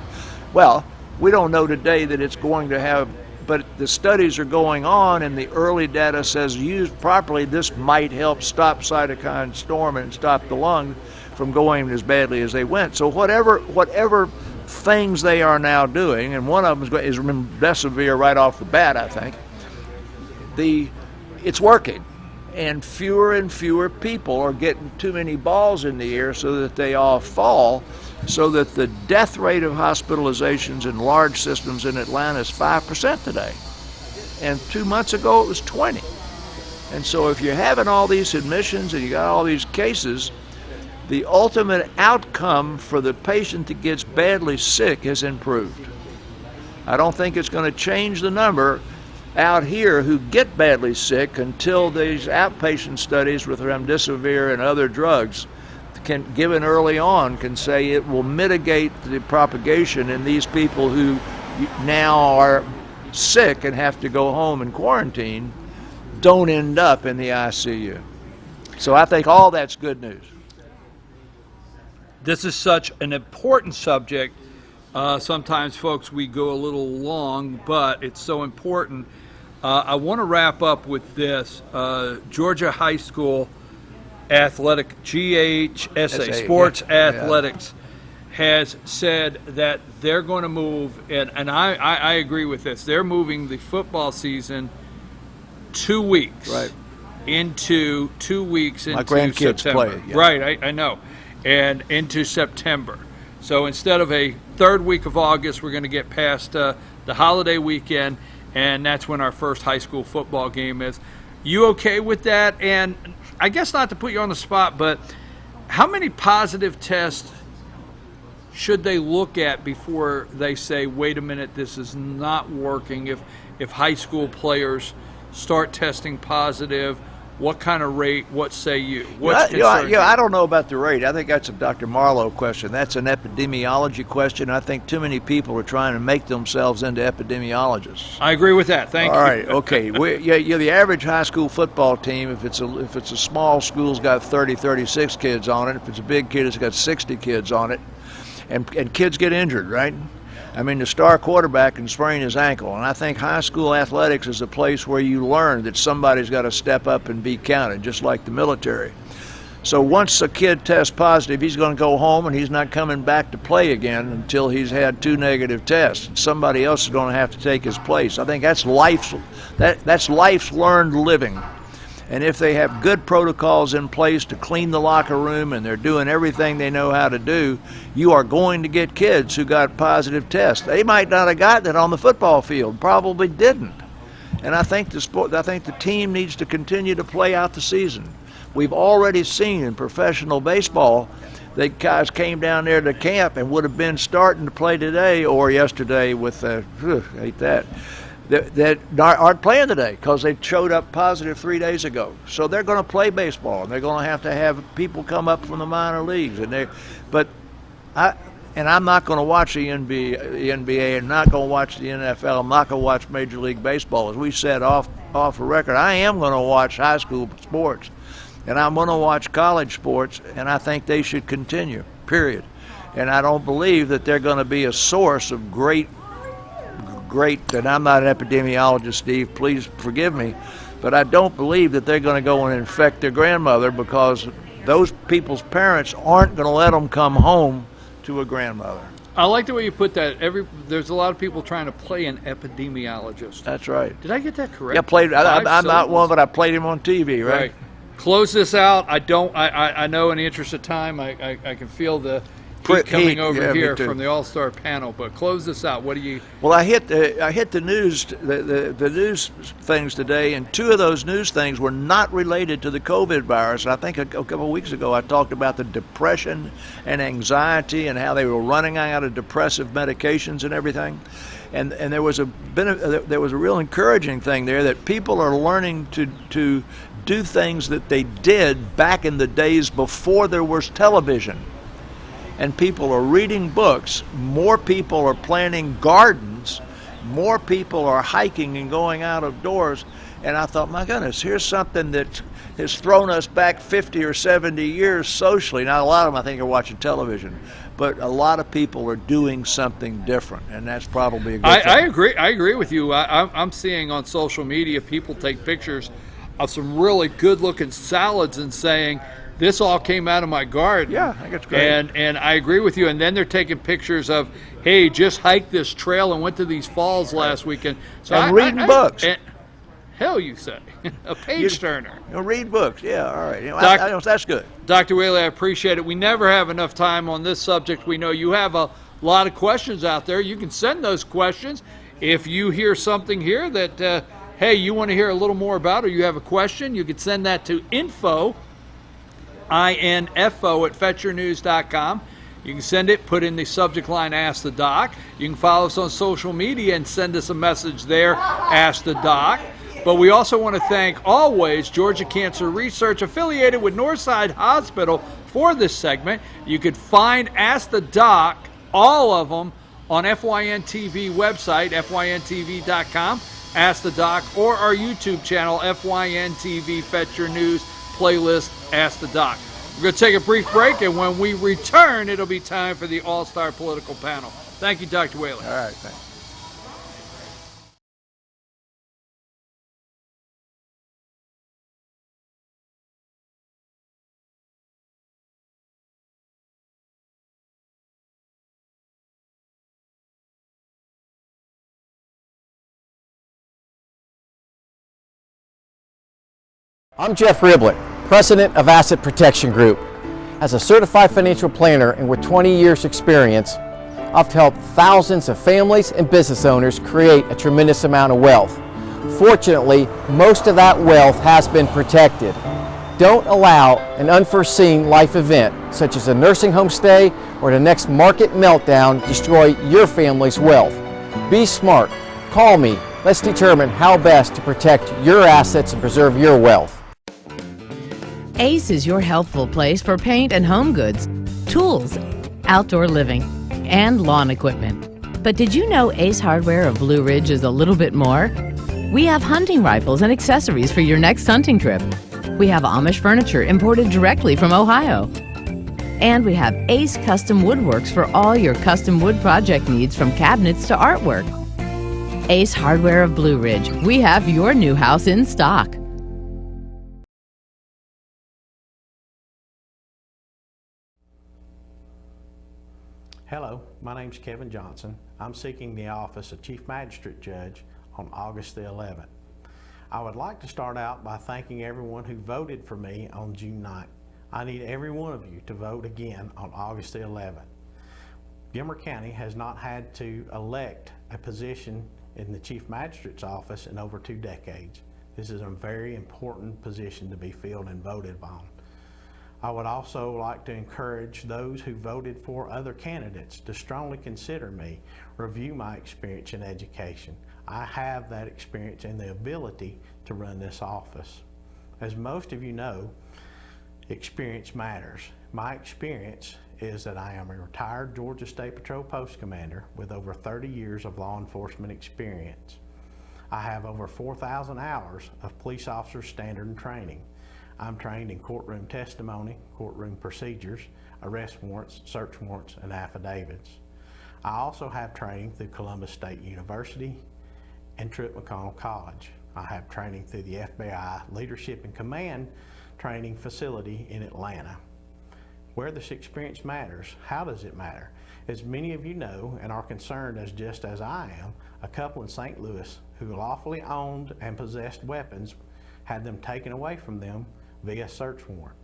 Well, we don't know today that it's going to have, but the studies are going on, and the early data says used properly, this might help stop cytokine storm and stop the lung from going as badly as they went. So whatever things they are now doing, and one of them is remdesivir right off the bat, I think, it's working. And fewer people are getting too many balls in the air so that they all fall, so that the death rate of hospitalizations in large systems in Atlanta is 5% today. And 2 months ago it was 20. And so if you're having all these admissions and you got all these cases, the ultimate outcome for the patient that gets badly sick has improved. I don't think it's going to change the number out here who get badly sick until these outpatient studies with remdesivir and other drugs given early on can say it will mitigate the propagation in these people who now are sick and have to go home and quarantine, don't end up in the ICU. So I think all that's good news. This is such an important subject. Sometimes, folks, we go a little long, but it's so important. I want to wrap up with this. Georgia High School Athletic, GHSA, Sports Athletics, has said that they're going to move, and I agree with this, they're moving the football season 2 weeks. Right. Into 2 weeks into my grandkids September. play. Yeah. Right, I know. And into September. So instead of a third week of August, we're going to get past the holiday weekend, and that's when our first high school football game is. You okay with that? And I guess not to put you on the spot, but how many positive tests should they look at before they say, wait a minute, this is not working? If high school players start testing positive, what kind of rate? What say you? I don't know about the rate. I think that's a Dr. Marlowe question. That's an epidemiology question. I think too many people are trying to make themselves into epidemiologists. I agree with that. Thank you. All right, okay. The average high school football team, if it's a small school, has got 30, 36 kids on it. If it's a big kid, it's got 60 kids on it. And kids get injured, right? I mean, the star quarterback can sprain his ankle, and I think high school athletics is a place where you learn that somebody's got to step up and be counted, just like the military. So once a kid tests positive, he's going to go home and he's not coming back to play again until he's had 2 negative tests. Somebody else is going to have to take his place. I think that's life's learned living. And if they have good protocols in place to clean the locker room and they're doing everything they know how to do, you are going to get kids who got positive tests. They might not have gotten it on the football field, probably didn't. And I think the team needs to continue to play out the season. We've already seen in professional baseball that guys came down there to camp and would have been starting to play today or yesterday with, hate that. that aren't playing today because they showed up positive 3 days ago. So they're going to play baseball, and they're going to have people come up from the minor leagues. I'm not going to watch the NBA, and not going to watch the NFL. I'm not going to watch Major League Baseball. As we said off the record, I am going to watch high school sports, and I'm going to watch college sports, and I think they should continue, period. And I don't believe that they're going to be a source of great, and I'm not an epidemiologist, Steve, please forgive me, but I don't believe that they're going to go and infect their grandmother, because those people's parents aren't going to let them come home to a grandmother. I like the way you put that. There's a lot of people trying to play an epidemiologist. That's right. Did I get that correct? Yeah, I'm not one, but I played him on TV, right? Close this out. I know in the interest of time, I can feel the heat coming over here from the All-Star panel, but close this out. What do you? Well, I hit the news, the news things today, and two of those news things were not related to the COVID virus. I think a couple of weeks ago I talked about the depression and anxiety and how they were running out of depressive medications and everything. And there was a real encouraging thing there, that people are learning to do things that they did back in the days before there was television. And people are reading books, more people are planting gardens, more people are hiking and going out of doors. And I thought, my goodness, here's something that has thrown us back 50 or 70 years socially. Now, a lot of them, I think, are watching television, but a lot of people are doing something different, and that's probably a good thing. I agree with you. I'm seeing on social media people take pictures of some really good-looking salads and saying, this all came out of my garden. Yeah, I think it's great. And I agree with you. And then they're taking pictures of, hey, just hiked this trail and went to these falls last weekend. So and reading books. Hell, you say. A page turner. Read books. Yeah, all right. That's good. Dr. Whaley, I appreciate it. We never have enough time on this subject. We know you have a lot of questions out there. You can send those questions. If you hear something here that, hey, you want to hear a little more about, or you have a question, you can send that to info at fetchernews.com. You can send it, put in the subject line, Ask the Doc. You can follow us on social media and send us a message there, Ask the Doc. But we also want to thank always Georgia Cancer Research, affiliated with Northside Hospital, for this segment. You could find Ask the Doc, all of them, on FYN TV website, fyntv.com, Ask the Doc, or our YouTube channel, FYN TV Fetcher News playlist, Ask the Doc. We're going to take a brief break, and when we return, it'll be time for the All-Star Political Panel. Thank you, Dr. Whaley. All right, thanks. I'm Jeff Riblett, President of Asset Protection Group. As a certified financial planner and with 20 years experience, I've helped thousands of families and business owners create a tremendous amount of wealth. Fortunately, most of that wealth has been protected. Don't allow an unforeseen life event, such as a nursing home stay or the next market meltdown, destroy your family's wealth. Be smart. Call me. Let's determine how best to protect your assets and preserve your wealth. Ace is your healthful place for paint and home goods, tools, outdoor living, and lawn equipment. But did you know Ace Hardware of Blue Ridge is a little bit more? We have hunting rifles and accessories for your next hunting trip. We have Amish furniture imported directly from Ohio. And we have Ace Custom Woodworks for all your custom wood project needs, from cabinets to artwork. Ace Hardware of Blue Ridge. We have your new house in stock. Hello, my name's Kevin Johnson. I'm seeking the office of Chief Magistrate Judge on August the 11th. I would like to start out by thanking everyone who voted for me on June 9th. I need every one of you to vote again on August the 11th. Gilmer County has not had to elect a position in the Chief Magistrate's office in over 2 decades. This is a very important position to be filled and voted on. I would also like to encourage those who voted for other candidates to strongly consider me, review my experience in education. I have that experience and the ability to run this office. As most of you know, experience matters. My experience is that I am a retired Georgia State Patrol Post Commander with over 30 years of law enforcement experience. I have over 4,000 hours of police officer standard and training. I'm trained in courtroom testimony, courtroom procedures, arrest warrants, search warrants, and affidavits. I also have training through Columbus State University and Truett McConnell College. I have training through the FBI Leadership and Command Training Facility in Atlanta. Where this experience matters, how does it matter? As many of you know and are concerned, as just as I am, a couple in St. Louis who lawfully owned and possessed weapons had them taken away from them via search warrant.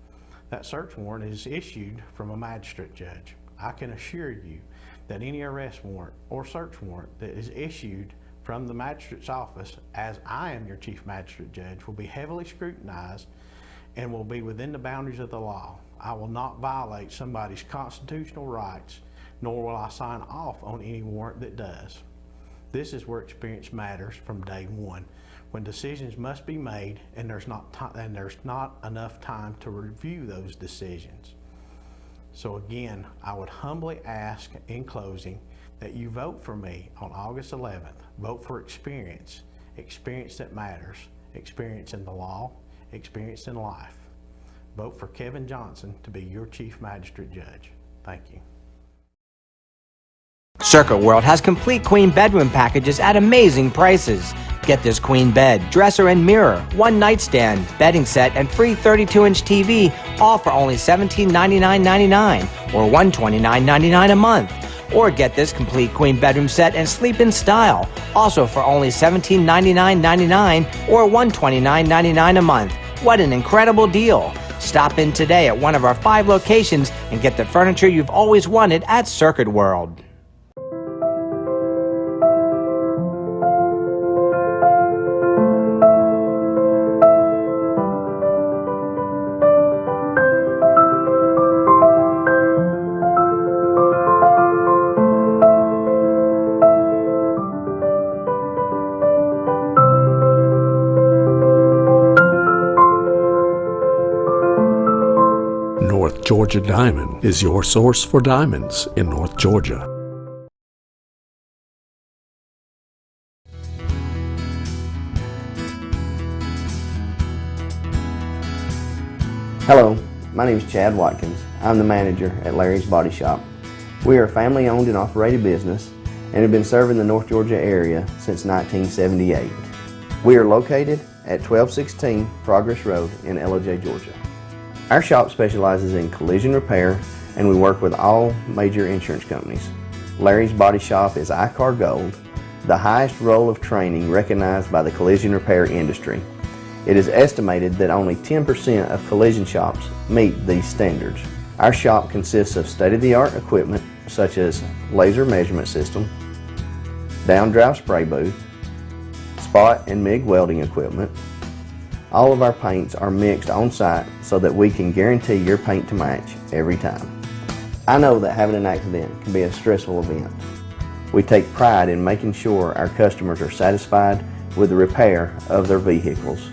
That search warrant is issued from a magistrate judge. I can assure you that any arrest warrant or search warrant that is issued from the magistrate's office, as I am your chief magistrate judge, will be heavily scrutinized and will be within the boundaries of the law. I will not violate somebody's constitutional rights, nor will I sign off on any warrant that does. This is where experience matters from day one, when decisions must be made and there's not enough time to review those decisions. So again, I would humbly ask in closing that you vote for me on August 11th. Vote for experience, experience that matters, experience in the law, experience in life. Vote for Kevin Johnson to be your Chief Magistrate Judge. Thank you. Circuit World has complete queen bedroom packages at amazing prices. Get this queen bed, dresser and mirror, one nightstand, bedding set, and free 32-inch TV, all for only $1799.99 or $129.99 a month. Or get this complete queen bedroom set and sleep in style, also for only $1799.99 or $129.99 a month. What an incredible deal! Stop in today at one of our 5 locations and get the furniture you've always wanted at Circuit World. North Georgia Diamond is your source for diamonds in North Georgia. Hello, my name is Chad Watkins. I'm the manager at Larry's Body Shop. We are a family-owned and operated business and have been serving the North Georgia area since 1978. We are located at 1216 Progress Road in LOJ, Georgia. Our shop specializes in collision repair and we work with all major insurance companies. Larry's Body Shop is ICAR Gold, the highest role of training recognized by the collision repair industry. It is estimated that only 10% of collision shops meet these standards. Our shop consists of state-of-the-art equipment such as laser measurement system, down-drive spray booth, spot and MIG welding equipment. All of our paints are mixed on site so that we can guarantee your paint to match every time. I know that having an accident can be a stressful event. We take pride in making sure our customers are satisfied with the repair of their vehicles.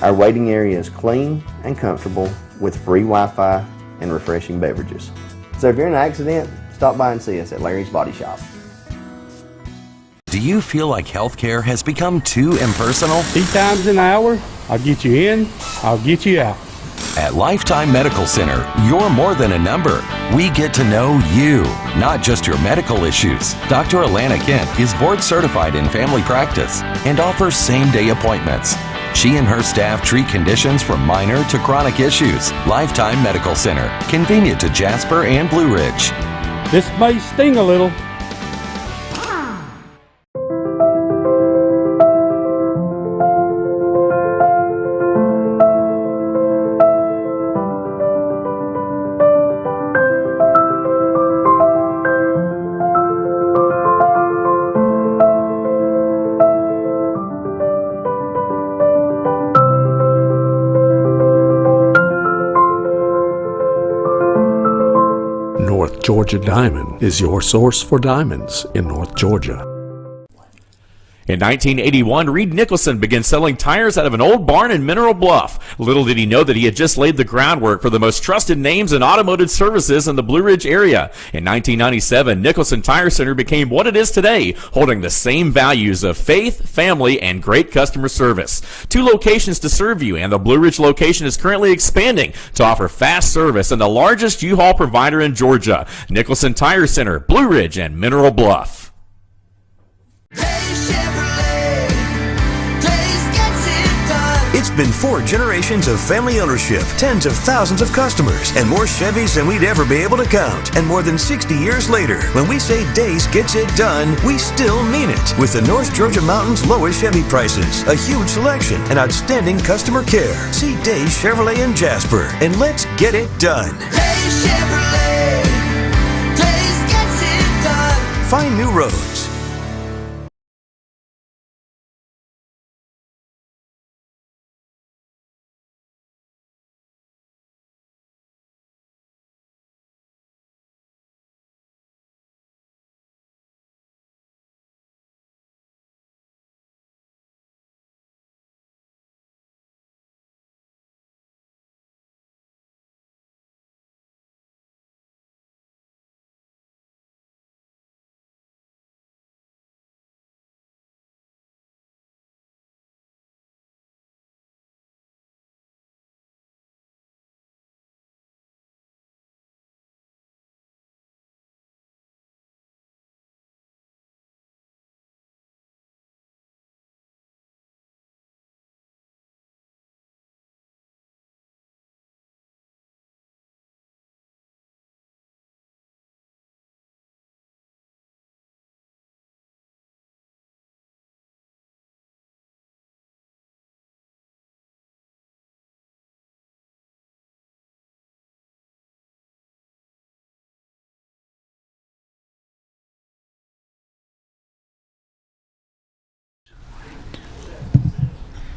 Our waiting area is clean and comfortable with free Wi-Fi and refreshing beverages. So if you're in an accident, stop by and see us at Larry's Body Shop. Do you feel like healthcare has become too impersonal? 3 times an hour, I'll get you in, I'll get you out. At Lifetime Medical Center, you're more than a number. We get to know you, not just your medical issues. Dr. Alana Kent is board certified in family practice and offers same-day appointments. She and her staff treat conditions from minor to chronic issues. Lifetime Medical Center, convenient to Jasper and Blue Ridge. This may sting a little. Georgia Diamond is your source for diamonds in North Georgia. In 1981, Reed Nicholson began selling tires out of an old barn in Mineral Bluff. Little did he know that he had just laid the groundwork for the most trusted names in automotive services in the Blue Ridge area. In 1997, Nicholson Tire Center became what it is today, holding the same values of faith, family, and great customer service. 2 locations to serve you, and the Blue Ridge location is currently expanding to offer fast service and the largest U-Haul provider in Georgia. Nicholson Tire Center, Blue Ridge, and Mineral Bluff. It's been 4 generations of family ownership, tens of thousands of customers, and more Chevys than we'd ever be able to count. And more than 60 years later, when we say Days gets it done, we still mean it. With the North Georgia Mountains lowest Chevy prices, a huge selection, and outstanding customer care. See Days Chevrolet in Jasper, and let's get it done. Days Chevrolet. Days gets it done. Find new roads.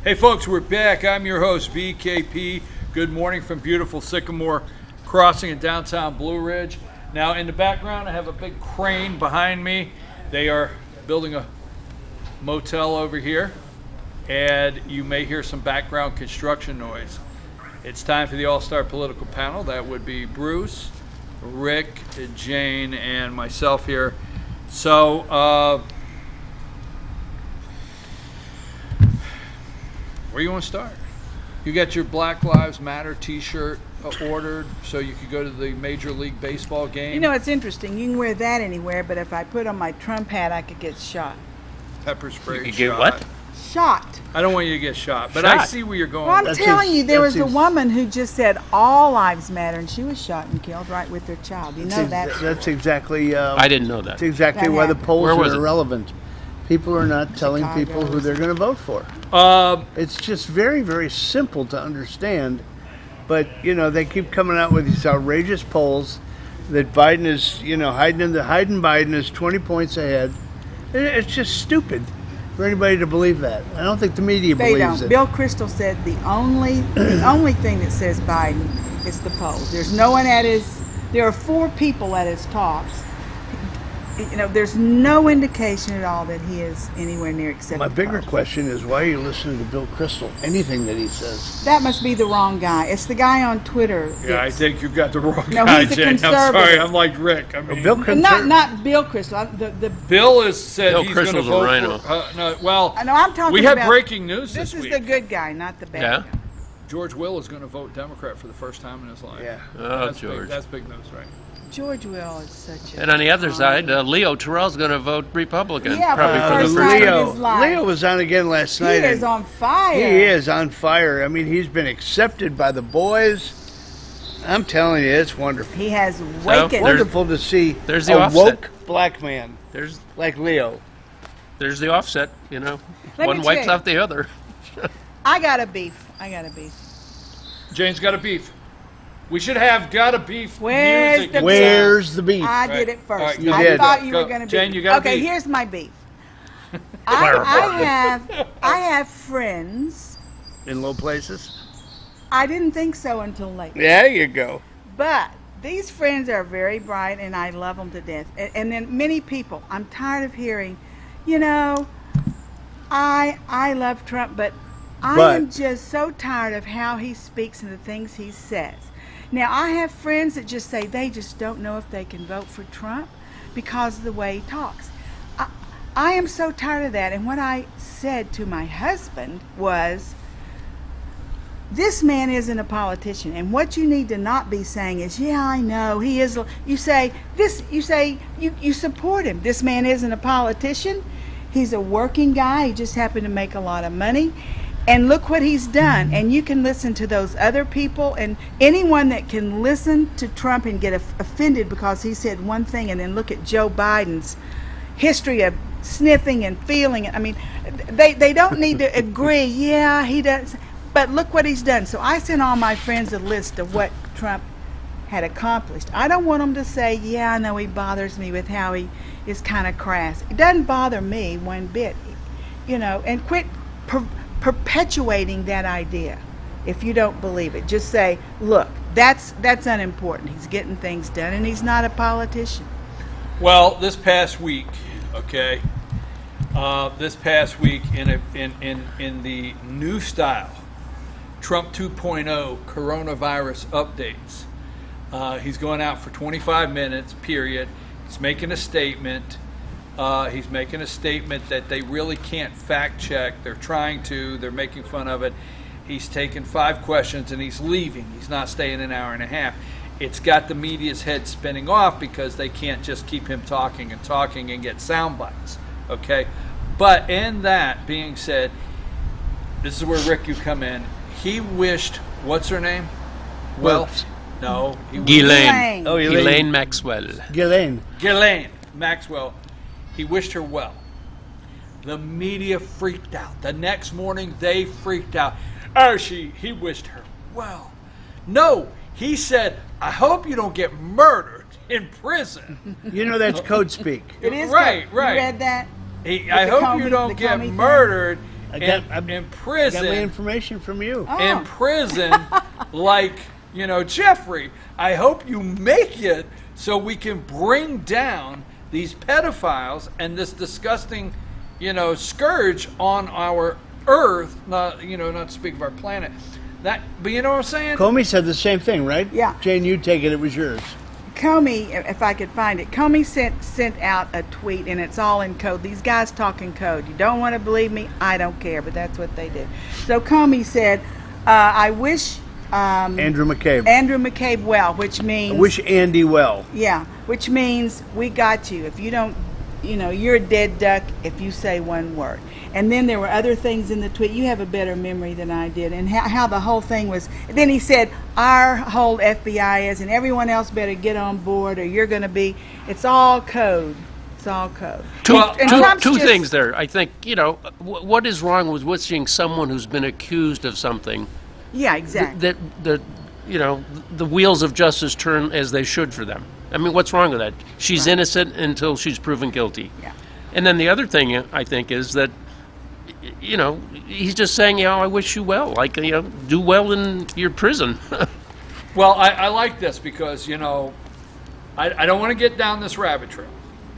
Hey folks, we're back. I'm your host, BKP. Good morning from beautiful Sycamore Crossing in downtown Blue Ridge. Now in the background I have a big crane behind me. They are building a motel over here, and you may hear some background construction noise. It's time for the All-Star Political Panel. That would be Bruce, Rick, Jane, and myself here. So, where you want to start? You got your Black Lives Matter t-shirt ordered so you could go to the Major League Baseball game. You know, it's interesting. You can wear that anywhere, but if I put on my Trump hat, I could get shot. Pepper spray. You could get what? Shot. I don't want you to get shot, but I see where you're going. Well, I'm telling you, there was a woman who just said all lives matter, and she was shot and killed right with her child. You know that? That's exactly. I didn't know that. That's exactly why the polls are irrelevant. People are not telling people who they're going to vote for. It's just very, very simple to understand. But, you know, they keep coming out with these outrageous polls that Biden is, you know, hiding Biden is 20 points ahead. It's just stupid for anybody to believe that. I don't think the media believes it. Bill Kristol said the only thing that says Biden is the polls. There's no one there are 4 people at his talks. You know, there's no indication at all that he is anywhere near accepting. My bigger question is, why are you listening to Bill Kristol? Anything that he says. That must be the wrong guy. It's the guy on Twitter. Yeah, I think you've got the wrong no, guy, he's a Jane. conservative. I'm sorry, I'm like Rick. I mean, not Bill Kristol. Bill has said Bill he's going to vote for. No, I'm talking. We had about, breaking news this week. This is the good guy, not the bad guy. George Will is going to vote Democrat for the first time in his life. Yeah. That's George. That's big news, right? George Will is such a... And on the other side, Leo Terrell's going to vote Republican. Yeah, probably for for the first time. Leo was on again last night. He is on fire. He is on fire. I mean, he's been accepted by the boys. I'm telling you, it's wonderful. He has wakened. Wonderful to see there's the a offset. woke black man like Leo. There's the offset, you know. Let One me wipes tell you. out the other. I got a beef. Jane's got a beef. We should have got a beef Where's music. Where's the beef? I did it first. Right, you I did. thought you were going to be. Jane, you got a okay, beef. here's my beef. I have friends. In low places? I didn't think so until lately. There you go. But these friends are very bright, and I love them to death. And then many people, I'm tired of hearing, I love Trump, but I am just so tired of how he speaks and the things he says. Now, I have friends that just say they just don't know if they can vote for Trump because of the way he talks. I am so tired of that. And what I said to my husband was, this man isn't a politician, and what you need to not be saying is, yeah, I know he is. You say you support him. This man isn't a politician. He's a working guy. He just happened to make a lot of money, and look what he's done. And you can listen to those other people, and anyone that can listen to Trump and get offended because he said one thing, and then look at Joe Biden's history of sniffing and feeling. I mean, they don't need to agree. Yeah, he does. But look what he's done. So I sent all my friends a list of what Trump had accomplished. I don't want them to say, yeah, I know he bothers me with how he is kind of crass. It doesn't bother me one bit, and quit perpetuating that idea if you don't believe it. Just say, look, that's unimportant. He's getting things done, and he's not a politician. Well, this past week, in the new style, Trump 2.0 coronavirus updates. He's going out for 25 minutes, period. He's making a statement. He's making a statement that they really can't fact check. They're trying to. They're making fun of it. He's taken 5 questions and he's leaving. He's not staying an hour and a half. It's got the media's head spinning off because they can't just keep him talking and get sound bites. Okay? But in that being said, this is where, Rick, you come in. He wished, what's her name? Welch. No. Ghislaine. Oh, Ghislaine Maxwell. Ghislaine Maxwell. He wished her well. The media freaked out. The next morning, they freaked out. He wished her well. No, he said, I hope you don't get murdered in prison. That's code speak. It is right. You read that? I hope you don't get murdered in prison. I got my information from you. In prison, like, Jeffrey. I hope you make it so we can bring down these pedophiles and this disgusting, scourge on our earth. Not to speak of our planet. But you know what I'm saying? Comey said the same thing, right? Yeah. Jane, you take it was yours. Comey, if I could find it, Comey sent out a tweet, and it's all in code. These guys talk in code. You don't want to believe me? I don't care, but that's what they did. So Comey said, I wish Andrew McCabe well, which means... I wish Andy well. Yeah, which means we got you. If you don't, you're a dead duck if you say one word. And then there were other things in the tweet. You have a better memory than I did. And how the whole thing was. Then he said, our whole FBI is, and everyone else better get on board or you're going to be. It's all code. It's all code. Two things there. I think, what is wrong with wishing someone who's been accused of something? Yeah, exactly. That the wheels of justice turn as they should for them. I mean, what's wrong with that? She's innocent until she's proven guilty. Yeah. And then the other thing, I think, is that, he's just saying, I wish you well. Like, do well in your prison. Well, I like this because, I don't want to get down this rabbit trail.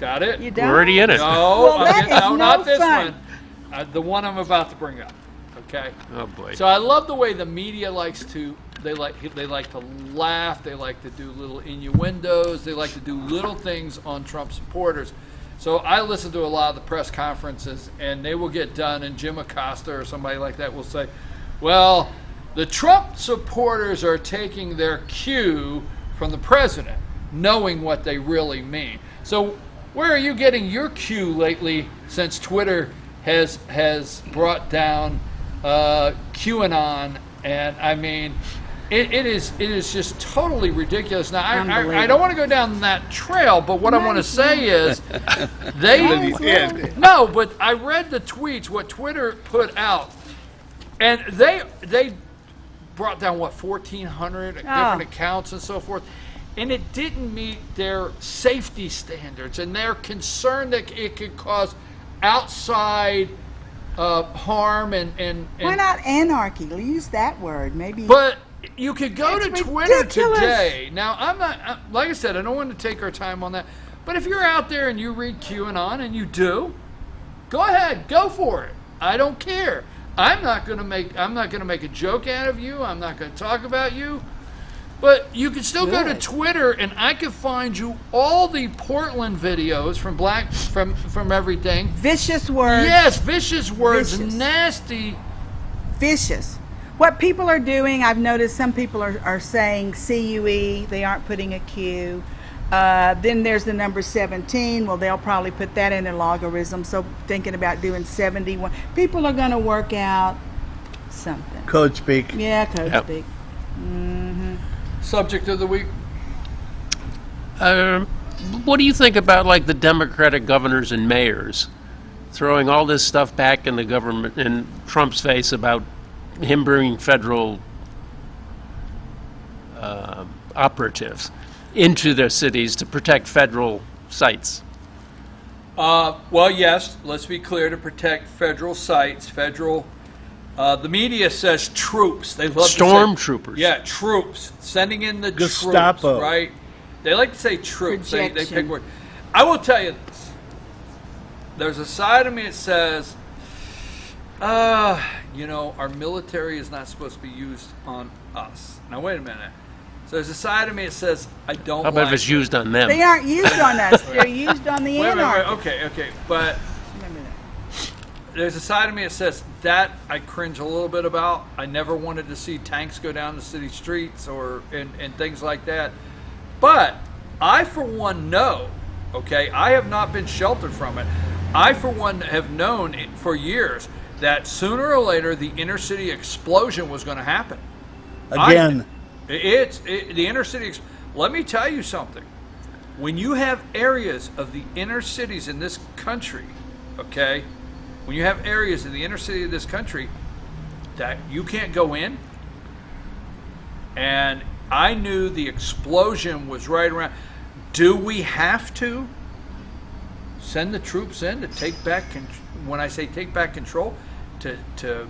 Got it? You don't? We're already in it. No, no not this fun. one. The one I'm about to bring up. Okay? Oh, boy. So I love the way the media likes to, they like to laugh, they like to do little innuendos, they like to do little things on Trump supporters. So I listen to a lot of the press conferences, and they will get done, and Jim Acosta or somebody like that will say, well, the Trump supporters are taking their cue from the president, knowing what they really mean. So where are you getting your cue lately since Twitter has brought down QAnon? And I mean, it is just totally ridiculous. Now I don't want to go down that trail, but what I want to say is no, but I read the tweets what Twitter put out, and they brought down 1,400 different accounts and so forth, and it didn't meet their safety standards, and they're concerned that it could cause outside harm and why not anarchy? Use that word, maybe. But You could go It's to Twitter ridiculous. today. Now, I'm not, like I said, I don't want to take our time on that. But if you're out there and you read QAnon, and you do, go ahead, go for it. I don't care. I'm not going to make a joke out of you. I'm not going to talk about you. But you can still go to Twitter, and I can find you all the Portland videos from everything. Vicious words. Yes, vicious words, Vicious. nasty. Vicious. What people are doing, I've noticed some people are saying CUE, they aren't putting a Q. Then there's the number 17. Well, they'll probably put that in a logarithm. So thinking about doing 71. People are going to work out something. Code speak. Yeah, code speak. Mm-hmm. Subject of the week. What do you think about like the Democratic governors and mayors throwing all this stuff back in the government in Trump's face about him bringing federal operatives into their cities to protect federal sites? Well, yes, let's be clear, to protect federal sites, the media says troops. They love Stormtroopers. Yeah, troops. Sending in the Gestapo. troops, right? They like to say troops. They Projection. pick words. I will tell you this. There's a side of me that says, our military is not supposed to be used on us. Now, wait a minute. So there's a side of me that says, I don't How about if like it's used on them? They aren't used on us. They're used on the Wait, anarchists. okay. But there's a side of me that says that I cringe a little bit about. I never wanted to see tanks go down the city streets and things like that. But I, for one, know, okay, I have not been sheltered from it. I, for one, have known for years that sooner or later the inner city explosion was going to happen. Again. The inner city. Let me tell you something. When you have areas of the inner cities in this country, okay, when you have areas in the inner city of this country that you can't go in, and I knew the explosion was right around. Do we have to send the troops in to take back? When I say take back control, to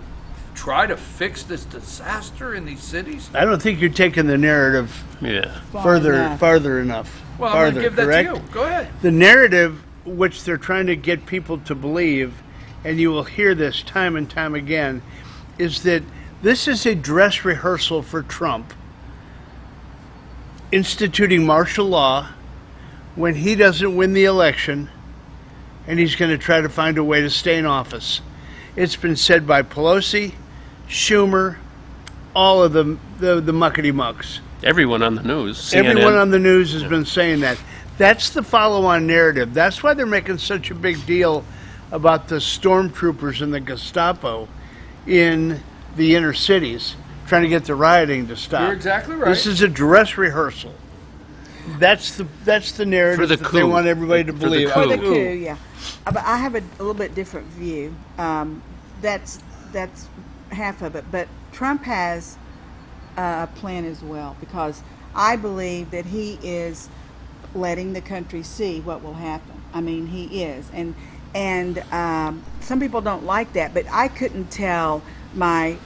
try to fix this disaster in these cities? I don't think you're taking the narrative farther enough. Well, farther, I'm going to give that correct? to you. Go ahead. The narrative which they're trying to get people to believe, and you will hear this time and time again, is that this is a dress rehearsal for Trump instituting martial law when he doesn't win the election, and he's going to try to find a way to stay in office. It's been said by Pelosi, Schumer, all of the muckety-mucks. Everyone on the news. CNN. Everyone on the news has been saying that. That's the follow-on narrative. That's why they're making such a big deal about the stormtroopers and the Gestapo in the inner cities, trying to get the rioting to stop. You're exactly right. This is a dress rehearsal. That's the narrative For the that coup. they want everybody to For the believe. coup. For the coup, yeah. But I have a little bit different view. That's half of it. But Trump has a plan as well, because I believe that he is letting the country see what will happen. I mean, he is. And some people don't like that, but I couldn't tell my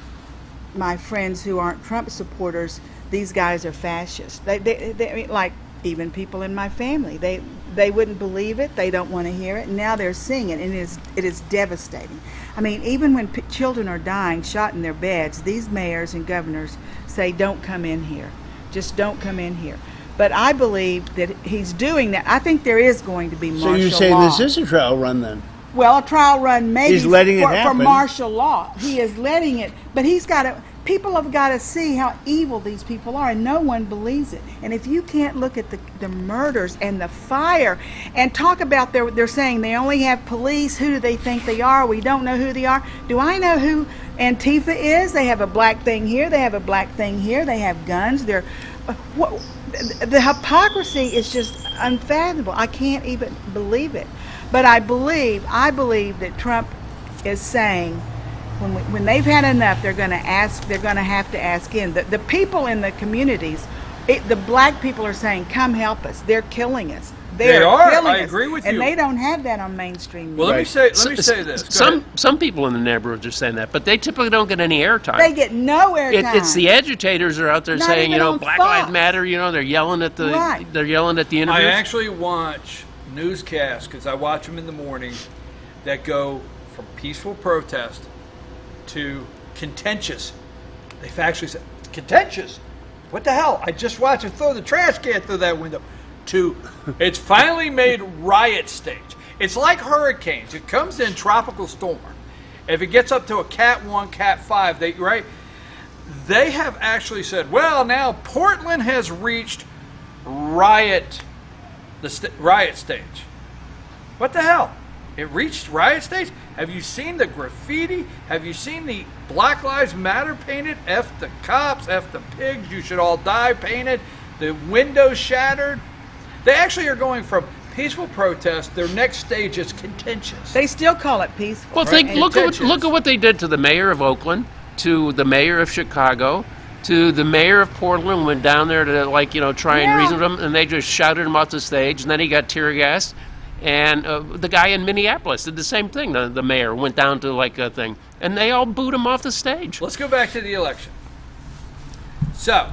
friends who aren't Trump supporters, these guys are fascists. They like even people in my family. They wouldn't believe it. They don't want to hear it. Now they're seeing it, and it is devastating. I mean, even when children are dying, shot in their beds, these mayors and governors say, "Don't come in here. Just don't come in here." But I believe that he's doing that. I think there is going to be martial law. So you're saying this is a trial run then? Well, a trial run maybe He's letting it for happen. martial law. He is letting it, but he's got to. People have got to see how evil these people are, and no one believes it. And if you can't look at the murders and the fire, and talk about they're saying they only have police. Who do they think they are? We don't know who they are. Do I know who Antifa is? They have a black thing here. They have a black thing here. They have guns. The hypocrisy is just unfathomable. I can't even believe it. But I believe that Trump is saying, when they've had enough, they're going to have to ask in. The people in the communities, the black people are saying, "Come help us. They're killing us. They're They are. killing I us. agree with and you. And they don't have that on mainstream media. Well, let me say this. Some people in the neighborhoods are saying that, but they typically don't get any airtime. They get no airtime. It's the agitators are out there Not saying, even on Black Fox. Lives Matter. They're yelling at the Right. they're yelling at the I interviews. actually watch newscasts because I watch them in the morning that go from peaceful protest to contentious. They've actually said contentious. What the hell? I just watched her throw the trash can through that window. To it's finally made riot stage. It's like hurricanes. It comes in tropical storm. If it gets up to a Cat 1, Cat 5, they have actually said, well, now Portland has reached riot stage. What the hell? It reached riot stage? Have you seen the graffiti? Have you seen the Black Lives Matter painted? F the cops, F the pigs, you should all die painted. The windows shattered. They actually are going from peaceful protest. Their next stage is contentious. They still call it peaceful. Well, look at what they did to the mayor of Oakland, to the mayor of Chicago, to the mayor of Portland. Went down there to try and reason with him, and they just shouted him off the stage, and then he got tear gassed. And the guy in Minneapolis did the same thing. The mayor went down to a thing, and they all booed him off the stage. Let's go back to the election. So,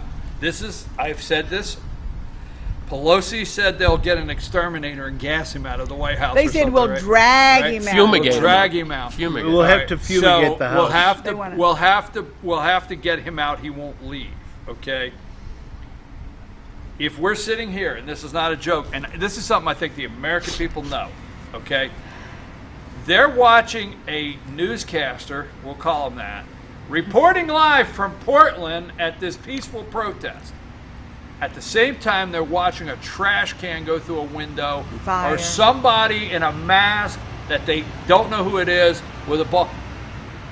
I've said this. Pelosi said they'll get an exterminator and gas him out of the White House. They said we'll drag him out. We'll drag him out. We'll have to fumigate the house. We'll have to get him out. He won't leave. Okay. If we're sitting here, and this is not a joke, and this is something I think the American people know. Okay. They're watching a newscaster, we'll call him that, reporting live from Portland at this peaceful protest. At the same time, they're watching a trash can go through a window, or somebody in a mask that they don't know who it is with a ball.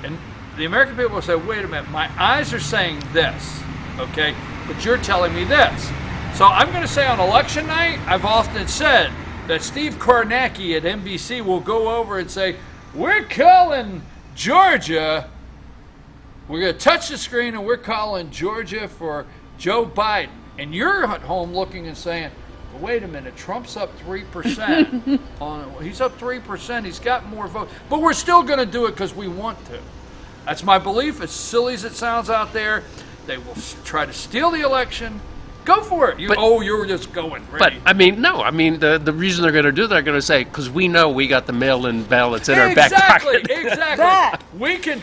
And the American people will say, wait a minute, my eyes are saying this, okay, but you're telling me this. So I'm going to say on election night, I've often said that Steve Kornacki at NBC will go over and say, we're calling Georgia, we're going to touch the screen and we're calling Georgia for Joe Biden. And you're at home looking and saying, well, wait a minute, Trump's up 3%. He's up 3%. He's got more votes. But we're still going to do it because we want to. That's my belief. As silly as it sounds out there, they will try to steal the election. Go for it. You're just going. Ready. But, the reason they're going to do that, they're going to say, because we know we got the mail-in ballots in our back pocket. Exactly.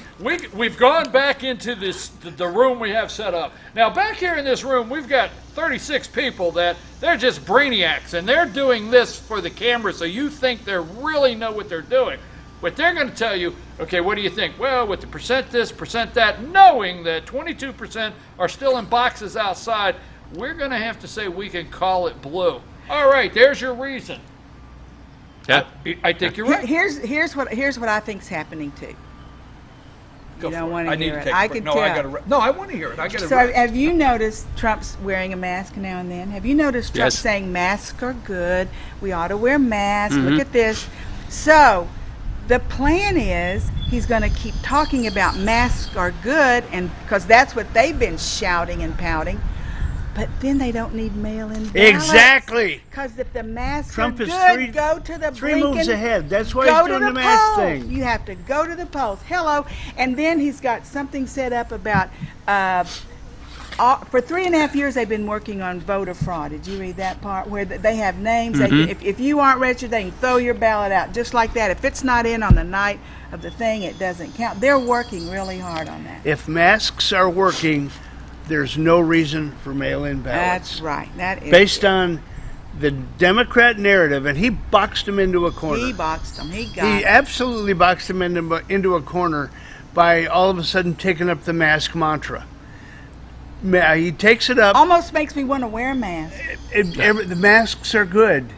We've gone back into the room we have set up. Now, back here in this room, we've got 36 people that they're just brainiacs, and they're doing this for the camera, so you think they really know what they're doing. But they're going to tell you, okay, what do you think? Well, with the percent this, percent that, knowing that 22% are still in boxes outside, we're going to have to say we can call it blue. All right, there's your reason. Yeah, I think you're right. Here's what I think's happening too. You don't want to hear it. I can tell. I want to hear it. So have you noticed Trump's wearing a mask now and then? Have you noticed Trump saying masks are good? We ought to wear masks. Mm-hmm. Look at this. So the plan is he's going to keep talking about masks are good, and because that's what they've been shouting and pouting. But then they don't need mail-in ballots. Exactly. Because if the masks Trump are is good, go to the three moves ahead. That's why he's doing the mask thing. You have to go to the polls. Hello. And then he's got something set up about, for 3.5 years they've been working on voter fraud. Did you read that part? Where they have names. Mm-hmm. If you aren't registered, they can throw your ballot out just like that. If it's not in on the night of the thing, it doesn't count. They're working really hard on that. If masks are working, there's no reason for mail-in ballots. That's right. That is based on the Democrat narrative, and he boxed him into a corner. He boxed him. He absolutely boxed him into a corner by all of a sudden taking up the mask mantra. He takes it up. Almost makes me want to wear a mask. The masks are good.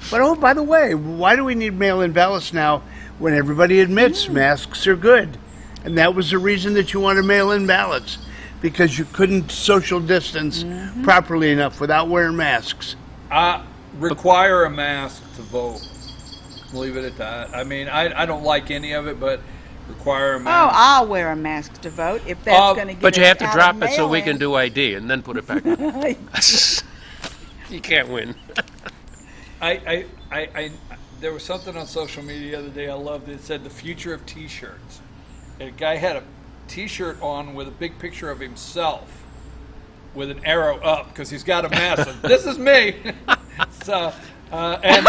But, by the way, why do we need mail-in ballots now when everybody admits masks are good? And that was the reason that you wanted mail-in ballots. Because you couldn't social distance properly enough without wearing masks. Require a mask to vote. Leave it at that. I mean, I don't like any of it, but require a mask. Oh, I'll wear a mask to vote if that's going to get. But you have to drop it so we in. can do ID and then put it back on. You can't win. There was something on social media the other day I loved. It said the future of T-shirts. And a guy had a T-shirt on with a big picture of himself with an arrow up because he's got a mask. And, this is me. So, and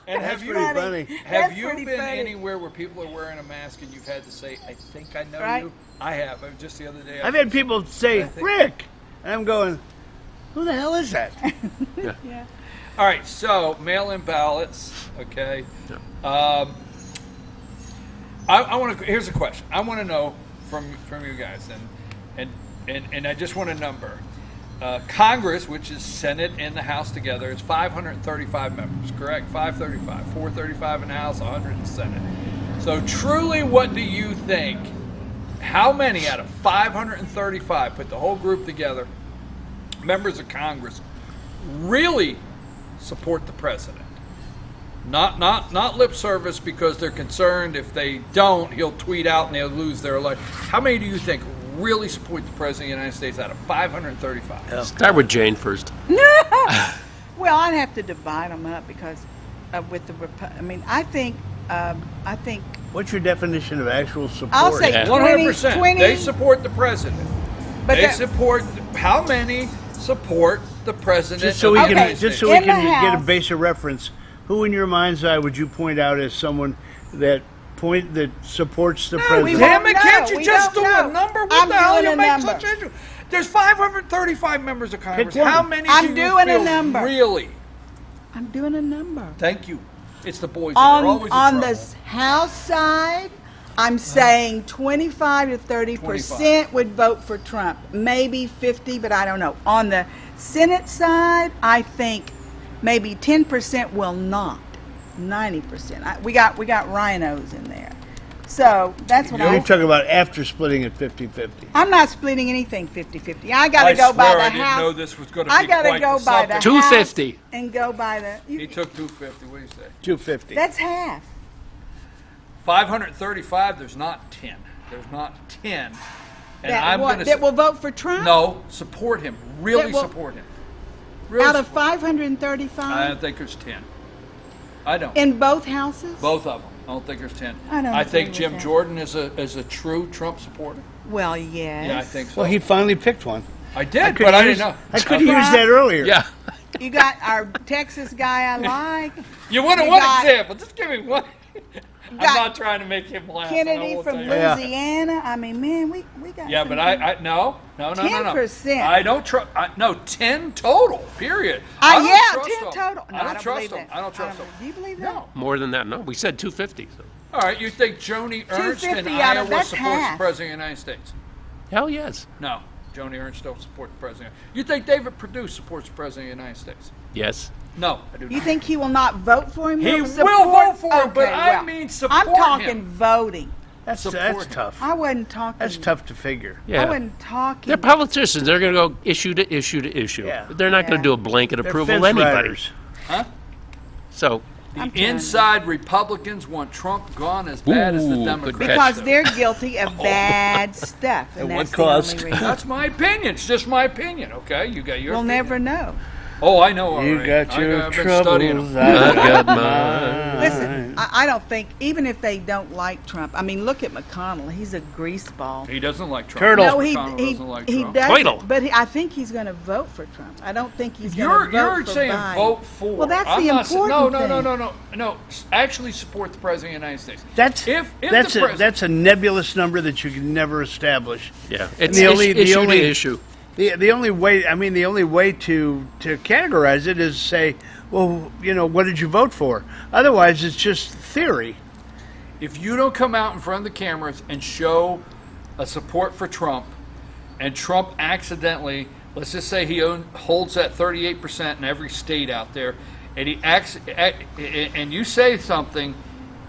have you been anywhere where people are wearing a mask and you've had to say, "I think I know you"? I have. Just the other day. I've had people say, "Rick," and I'm going, "Who the hell is that?" Yeah. All right, so mail-in ballots. Okay. I want to. Here's a question. I want to know from you guys, and I just want a number. Congress, which is Senate and the House together, is 535 members. Correct? 535, 435 in the House, 100 in the Senate. So truly, what do you think? How many out of 535, put the whole group together, members of Congress, really support the president? Not lip service because they're concerned if they don't, he'll tweet out and they'll lose their election. How many do you think really support the president of the United States out of 535? Start with Jane first. Well, I'd have to divide them up because with the I think. What's your definition of actual support? I'll say 100%. 20. They support the president. But they support. How many support the president? Just so we can get a base of reference. Who in your mind's eye would you point out as someone that supports the president? Can't you just do a number? What the hell you make such an issue? There's 535 members of Congress. How many do you feel really? I'm doing a number. Thank you. It's the boys that are always in on trouble. the House side, I'm saying 25 to 30% would vote for Trump. Maybe 50, but I don't know. On the Senate side, I think maybe 10% will not. 90%. We got rhinos in there. So that's what You're talking about after splitting it 50-50. I'm not splitting anything 50-50. I got to go by the I House. didn't know this was going to be I got to go by the 250. House and go by the. He took 250. What do you say? 250. That's half. 535. There's not 10. There's not 10. And that will vote for Trump? No, support him. Really support him. Really out of 535? I don't think there's 10. I don't. In both houses? Both of them. I don't think there's 10. I think Jim Jordan is a true Trump supporter. Well, yes. Yeah, I think so. Well, he finally picked one. I did, but I didn't know. I could have used that earlier. Yeah. You got our Texas guy I like. You wanted one example. Just give me one. I'm not trying to make him laugh. Kennedy from Louisiana. I mean, man, we got. Yeah, but no. 10%. I don't trust. No, 10 total. Period. 10 total. No, I don't trust them. I don't trust them. Do you believe that? No. More than that, no. We said 250. So. All right, you think Joni Ernst in Iowa supports the president of the United States? Hell yes. No, Joni Ernst don't support the president. You think David Perdue supports the president of the United States? Yes. No, I do not. You think he will not vote for him? He will vote for him, but I mean support him. I'm talking voting. That's tough. I wasn't talking. That's tough to figure. Yeah. I wasn't talking. They're politicians. They're going to go issue to issue to issue. Yeah. They're not going to do a blanket They're approval of fence anybody. riders. Huh? So. The inside Republicans want Trump gone as bad as the Democrats. Because they're guilty of bad stuff. And that's the only reason. That's my opinion. It's just my opinion, okay? You got your We'll opinion. never know. Oh, I know. You got your troubles. I got mine. Listen, I don't think, even if they don't like Trump, I mean, look at McConnell. He's a greaseball. He doesn't like Trump. Turtle. No, McConnell doesn't like Trump. doesn't. But I think he's going to vote for Trump. I don't think he's going to vote for You're saying Biden. vote for. Well, that's I'm the not important thing. thing. No. Actually support the president of the United States. That's a nebulous number that you can never establish. Yeah, it's issue to issue. The only way to categorize it is say, well, what did you vote for? Otherwise, it's just theory. If you don't come out in front of the cameras and show a support for Trump, and Trump accidentally, let's just say he holds that 38% in every state out there, and and you say something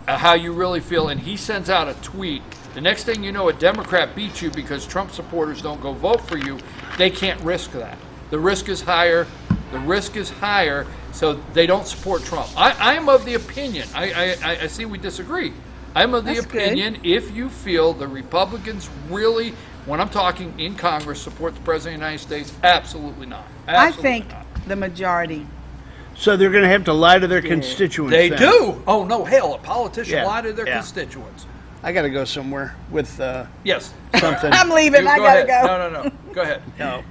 how you really feel, and he sends out a tweet. The next thing you know, a Democrat beats you because Trump supporters don't go vote for you. They can't risk that. The risk is higher. So they don't support Trump. I am of the opinion. I see we disagree. I'm of the opinion if you feel the Republicans really, when I'm talking in Congress, support the President of the United States, absolutely not. Absolutely I think the majority So they're going to have to lie to their constituents. They then. do. Oh, no, hell, a politician Yeah, lie to their yeah. constituents. I got to go somewhere with Yes. something. I'm leaving. I gotta go. No. Go ahead. No.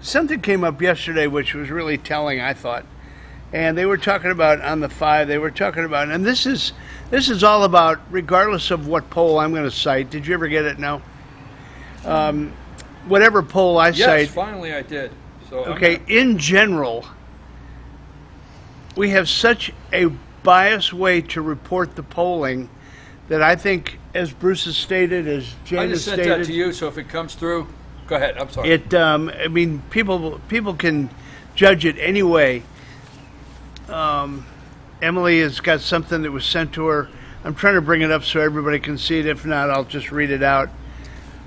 Something came up yesterday which was really telling, I thought. And they were talking about on the 5, they were talking about, and this is all about, regardless of what poll I'm going to cite. Did you ever get it? No? Whatever poll I cite. Yes, finally I did. So Okay, in general, we have such a biased way to report the polling that I think, as Bruce has stated, as Jane I has just sent stated, that to you, so if it comes through, go ahead. I'm sorry. I mean, people can judge it any way. Emily has got something that was sent to her. I'm trying to bring it up so everybody can see it. If not, I'll just read it out.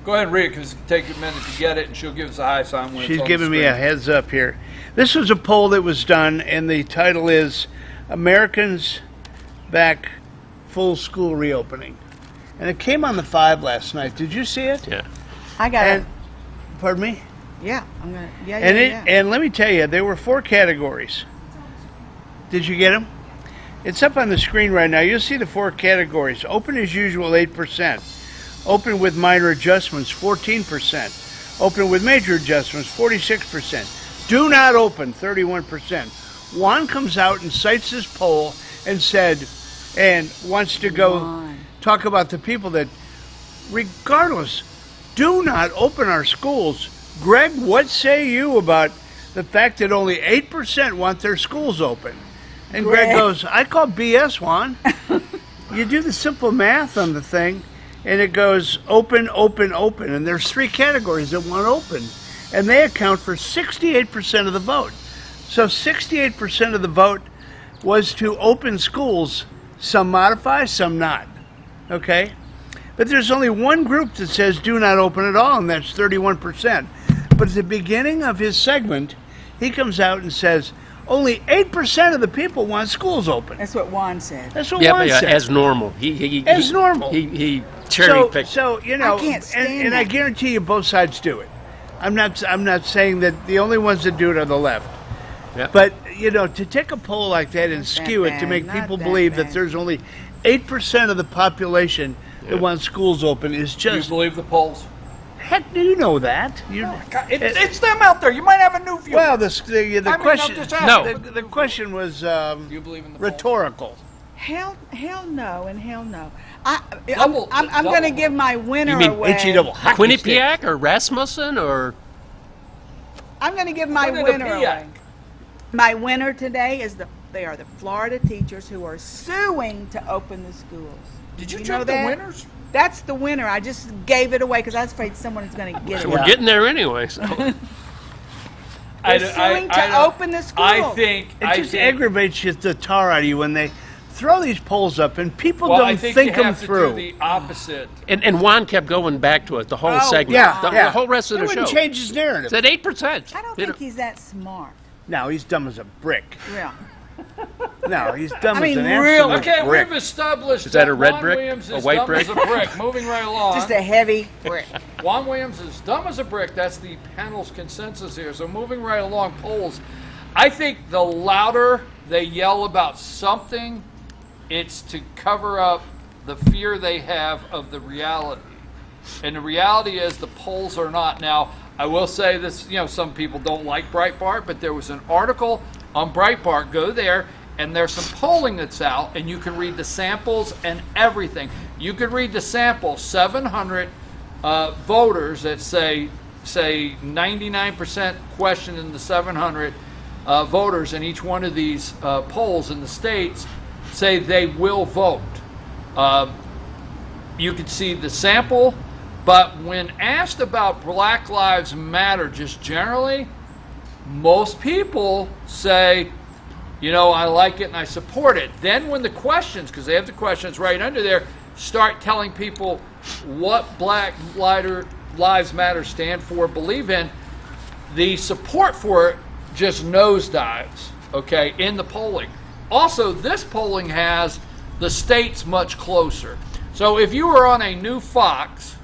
Go ahead and read it, because it'll take a minute to get it, and she'll give us a high sign when She's it's on giving the me a screen. heads up here. This was a poll that was done, and the title is Americans Back Full School Reopening. And it came on the 5 last night. Did you see it? Yeah. I got it. Pardon me? Yeah, I'm gonna. Yeah, And yeah. and let me tell you, there were 4 categories. Did you get them? It's up on the screen right now. You'll see the 4 categories. Open as usual, 8%. Open with minor adjustments, 14%. Open with major adjustments, 46%. Do not open, 31%. Juan comes out and cites this poll and said, and wants to go talk about the people that, regardless, do not open our schools. Greg, what say you about the fact that only 8% want their schools open? And Greg goes, I call BS, Juan. You do the simple math on the thing, and it goes open, open, open. And there's 3 categories that want open. And they account for 68% of the vote. So 68% of the vote was to open schools. Some modify, some not. Okay? But there's only one group that says do not open at all, and that's 31%. But at the beginning of his segment, he comes out and says, only 8% of the people want schools open. That's what Juan said. That's what Juan said. As normal. Normal. He cherry picked. So you know, I can't stand and I that. guarantee you both sides do it. I'm not saying that the only ones that do it are the left. Yeah. But you know, to take a poll like that and skew it to make Not people that believe bad. that there's only 8% of the population that want schools open is Do you just believe the polls? heck. Do you know that? It's them out there. You might have a new view. Well, the I'm question just asking. the question was Do you believe in the polls? rhetorical. Hell no, and hell no. Double- I'm going to give my winner You mean away. Quinnipiac or Rasmussen or I'm going to give my What did winner a away. Piac? My winner today is they are the Florida teachers who are suing to open the schools. Did you know check the that? winners? That's the winner. I just gave it away because I was afraid someone was going to get it. we're getting there anyway. So. They're suing to open the schools. I think It just aggravates the tar out of you when they throw these polls up and people Well, don't I think think you them have through. to do the opposite. And Juan kept going back to it the whole segment. yeah, the, yeah. the whole rest of It the show. wouldn't change his narrative. It's at 8%. I don't think he's that smart. No, he's dumb as a brick. Yeah. No, he's dumb I mean, as an really. absolute Okay, brick. we've established Is that a red Juan brick? Williams A is white dumb brick? as a brick. Moving right along. Just a heavy brick. Juan Williams is dumb as a brick. That's the panel's consensus here. So moving right along, polls. I think the louder they yell about something, it's to cover up the fear they have of the reality. And the reality is the polls are not. Now, I will say this, some people don't like Breitbart, but there was an article on Breitbart. Go there, and there's some polling that's out, and you can read the samples and everything. You could read the sample, 700 voters that say 99% question in the 700 voters in each one of these polls in the states say they will vote. You can see the sample, but when asked about Black Lives Matter just generally, most people say, I like it and I support it. Then when the questions, because they have the questions right under there, start telling people what Black Lives Matter stand for, believe in, the support for it just nosedives, okay, in the polling. Also, this polling has the states much closer. So if you were on a new Fox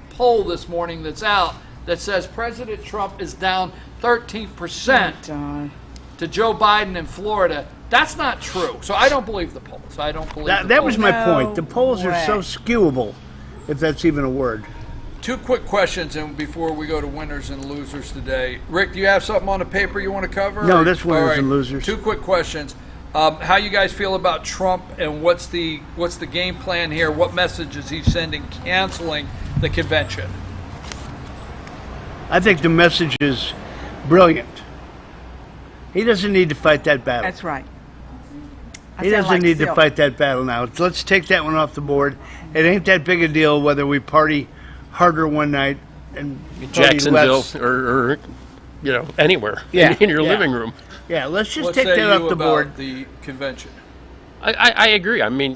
poll this morning that's out that says President Trump is down 13%, to Joe Biden in Florida. That's not true. So I don't believe the polls. I don't believe That was my point. The polls are so skewable, if that's even a word. 2 quick questions, and before we go to winners and losers today. Rick, do you have something on the paper you want to cover? No, that's winners and losers. 2 quick questions. How you guys feel about Trump, and what's the game plan here? What message is he sending canceling the convention? I think the message is brilliant. He doesn't need to fight that battle. That's right. He doesn't need to fight that battle now. Let's take that one off the board. It ain't that big a deal whether we party harder one night and Jacksonville or anywhere in your living room. Yeah, let's just take that off the board. The convention. I agree. I mean,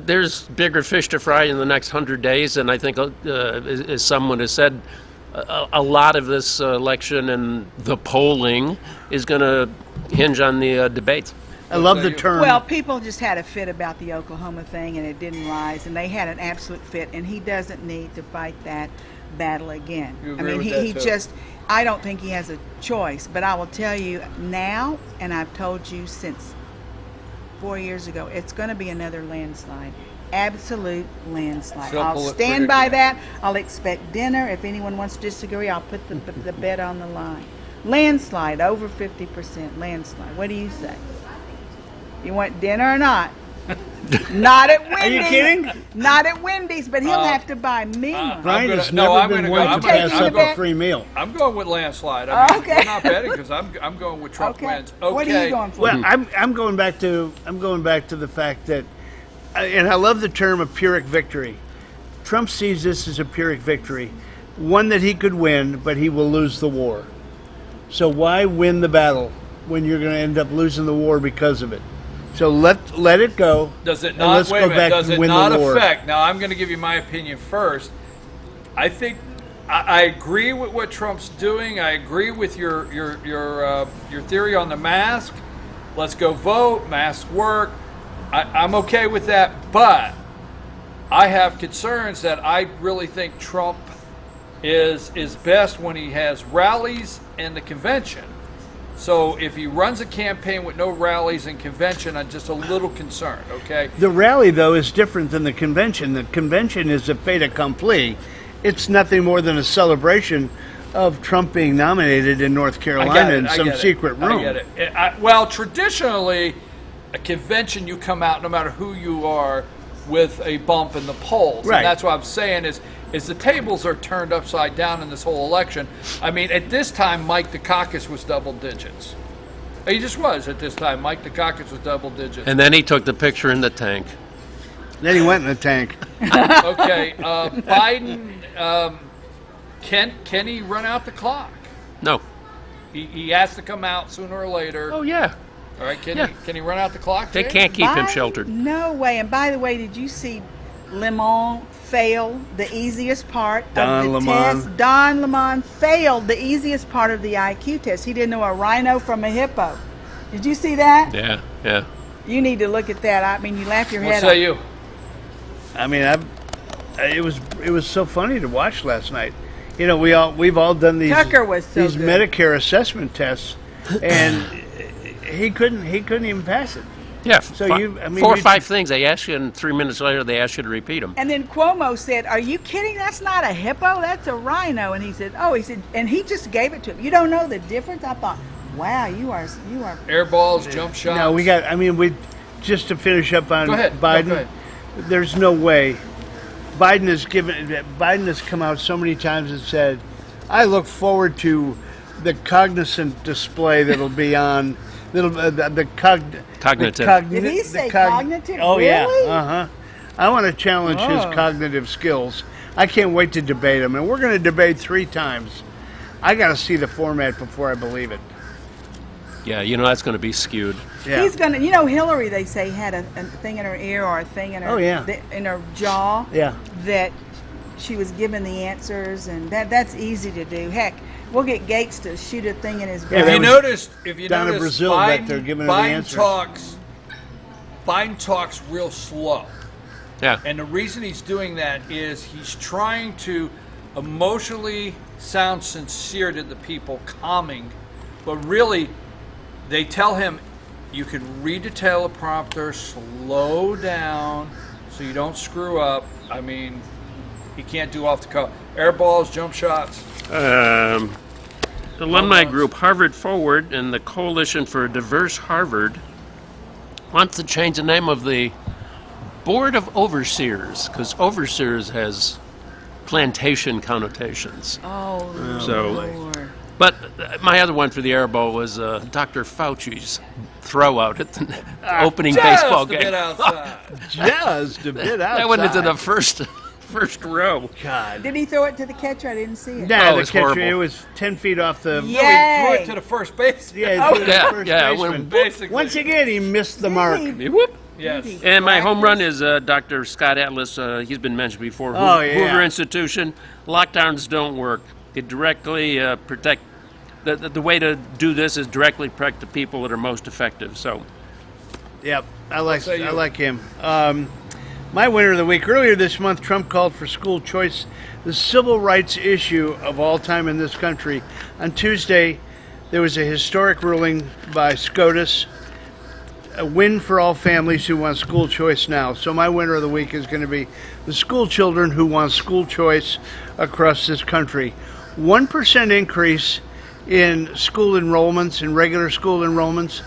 there's bigger fish to fry in the next 100 days, and I think, as someone has said, a lot of this election and the polling is going to hinge on the debates. I love the term. Well, people just had a fit about the Oklahoma thing, and it didn't rise, and they had an absolute fit, and he doesn't need to fight that battle again. You agree with that, he too? just, I don't think he has a choice, but I will tell you now, and I've told you since 4 years ago, it's going to be another landslide. Absolute landslide. I'll stand by that. I'll expect dinner. If anyone wants to disagree, I'll put the bet on the line. Landslide, over 50% landslide. What do you say? You want dinner or not? Not at Wendy's. Are you kidding? Not at Wendy's, but he'll have to buy me one. Brian has never been one to pass up a free meal. I'm going with landslide. I mean, Okay. I'm not betting because I'm going with Trump wins. Okay. What are you going for? Well, I'm going back to the fact that, and I love the term a Pyrrhic victory. Trump sees this as a Pyrrhic victory, one that he could win, but he will lose the war. So why win the battle when you're going to end up losing the war because of it? So let it go. Does it and not? let's Wait go a minute. back Does and it win not the war. affect? Now I'm going to give you my opinion first. I think I agree with what Trump's doing. I agree with your theory on the mask. Let's go vote. Masks work. I'm okay with that, but I have concerns that I really think Trump is best when he has rallies and the convention. So if he runs a campaign with no rallies and convention, I'm just a little concerned, okay? The rally, though, is different than the convention. The convention is a fait accompli. It's nothing more than a celebration of Trump being nominated in North Carolina in some secret room. I get it. Well, traditionally, a convention, you come out no matter who you are with a bump in the polls. Right. And that's what I'm saying is the tables are turned upside down in this whole election. I mean, at this time, Mike Dukakis was double digits. He just was at this time. Mike Dukakis was double digits. And then he took the picture in the tank. Then he went in the tank. Okay, Biden, can he run out the clock? No. He has to come out sooner or later. Oh, yeah. All right, can he run out the clock? They Jay? can't keep him Biden? sheltered. No way. And by the way, did you see Lemon fail the easiest part Don of the Lemon. test? Don Lemon failed the easiest part of the IQ test. He didn't know a rhino from a hippo. Did you see that? Yeah. You need to look at that. I mean, you laugh your What head say off. you? I mean, it was so funny to watch last night. You know, we've all done these Tucker was so these good. Medicare assessment tests, and he couldn't even pass it. Yeah. So four or five things they ask you, and 3 minutes later they ask you to repeat them. And then Cuomo said, "Are you kidding? That's not a hippo. That's a rhino." And he said, and he just gave it to him. You don't know the difference? I thought, wow, you are. Air balls, jump shots. No, we just to finish up on Go ahead. Biden. Go ahead. There's no way. Biden has come out so many times and said, "I look forward to the cognizant display that'll be on Cognitive. Did he say cognitive? Oh really? yeah. I want to challenge his cognitive skills. I can't wait to debate him, and we're going to debate 3 times. I got to see the format before I believe it. Yeah, that's going to be skewed. Yeah. He's gonna. Hillary, they say, had a thing in her ear or a thing in her in her jaw. Yeah. That she was given the answers, and that's easy to do. Heck, we'll get Gates to shoot a thing in his brain. If you notice, down in Brazil, Biden, they're giving her the answers. Biden talks real slow. Yeah. And the reason he's doing that is he's trying to emotionally sound sincere to the people, calming, but really they tell him you can read the teleprompter, slow down so you don't screw up. I mean, he can't do off the cuff. Air balls, jump shots. The alumni group Harvard Forward and the Coalition for a Diverse Harvard wants to change the name of the Board of Overseers, because overseers has plantation connotations. Oh, So, Lord. but my other one for the Air Bowl was Dr. Fauci's throwout at the opening baseball game. Just a bit outside. That went into the first row. God. Did he throw it to the catcher? I didn't see it. Nah, Oh, the it's catcher, horrible. it was 10 feet off the... Yay! He threw it to the first base. Yeah, he threw it to Yeah, the first yeah, baseman. when- Basically. Once again, he missed the mark. Whoop. Yes. And my home run is Dr. Scott Atlas. He's been mentioned before. Oh, yeah. Hoover Institution. Lockdowns don't work. It directly protect. The way to do this is directly protect the people that are most effective. So, Yep, I like him. My winner of the week. Earlier this month, Trump called for school choice, the civil rights issue of all time in this country. On Tuesday, there was a historic ruling by SCOTUS, a win for all families who want school choice now. So my winner of the week is going to be the school children who want school choice across this country. 1% increase in school enrollments, in regular school enrollments,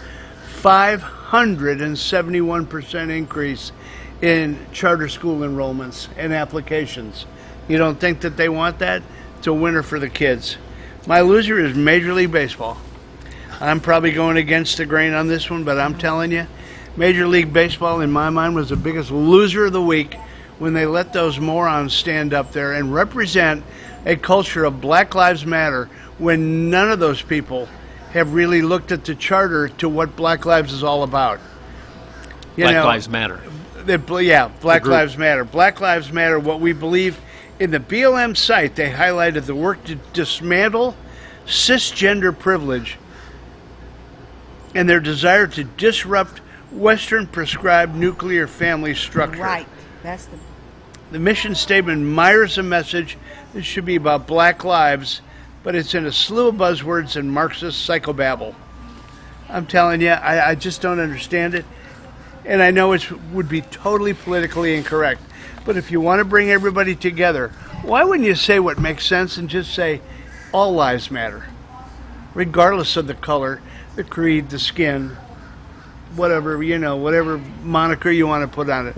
571% increase in charter school enrollments and applications. You don't think that they want that? It's a winner for the kids. My loser is Major League Baseball. I'm probably going against the grain on this one, but I'm telling you, Major League Baseball, in my mind, was the biggest loser of the week when they let those morons stand up there and represent a culture of Black Lives Matter when none of those people have really looked at the charter to what Black Lives is all about. Black Lives Matter. Black Lives Matter. Black Lives Matter, what we believe. In the BLM site, they highlighted the work to dismantle cisgender privilege and their desire to disrupt Western prescribed nuclear family structure. Right. That's The mission statement mirrors a message that should be about Black lives, but it's in a slew of buzzwords and Marxist psychobabble. I'm telling you, I just don't understand it. And I know it would be totally politically incorrect. But if you want to bring everybody together, why wouldn't you say what makes sense and just say all lives matter? Regardless of the color, the creed, the skin, whatever, whatever moniker you want to put on it.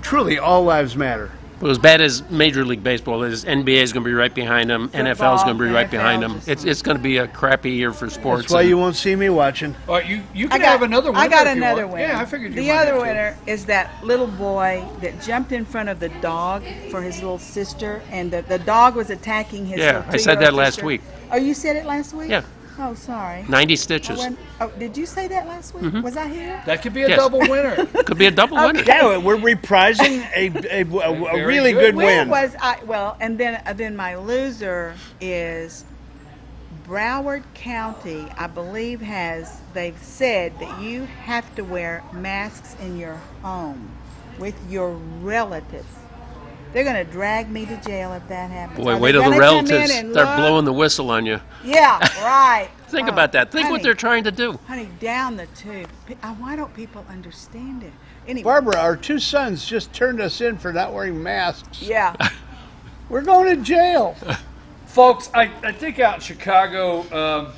Truly, all lives matter. Well, as bad as Major League Baseball is, NBA is going to be right behind them. NFL is going to be right behind them. It's going to be a crappy year for sports. That's why you won't see me watching. All right, you can have another winner. I got if you another want. winner. Yeah, I figured you The might other have to. winner is that little boy that jumped in front of the dog for his little sister, and the dog was attacking his Yeah, little I said 2-year-old that last sister. week. Oh, you said it last week? Yeah. Oh, sorry. 90 stitches. Did you say that last week? Was I here? That could be a Yes. double winner. Could be a double winner. Yeah, we're reprising a really good Where win. was I? Well, and then my loser is Broward County. I believe they've said that you have to wear masks in your home with your relatives. They're going to drag me to jail if that happens. Boy, Are wait they till the gonna come in relatives and start look? blowing the whistle on you. Yeah, right. Think Oh, about that. Think what honey. they're trying to do. Honey, down the tube. Why don't people understand it? Anyway. Barbara, our two sons just turned us in for not wearing masks. Yeah. We're going to jail. Folks, I think out in Chicago,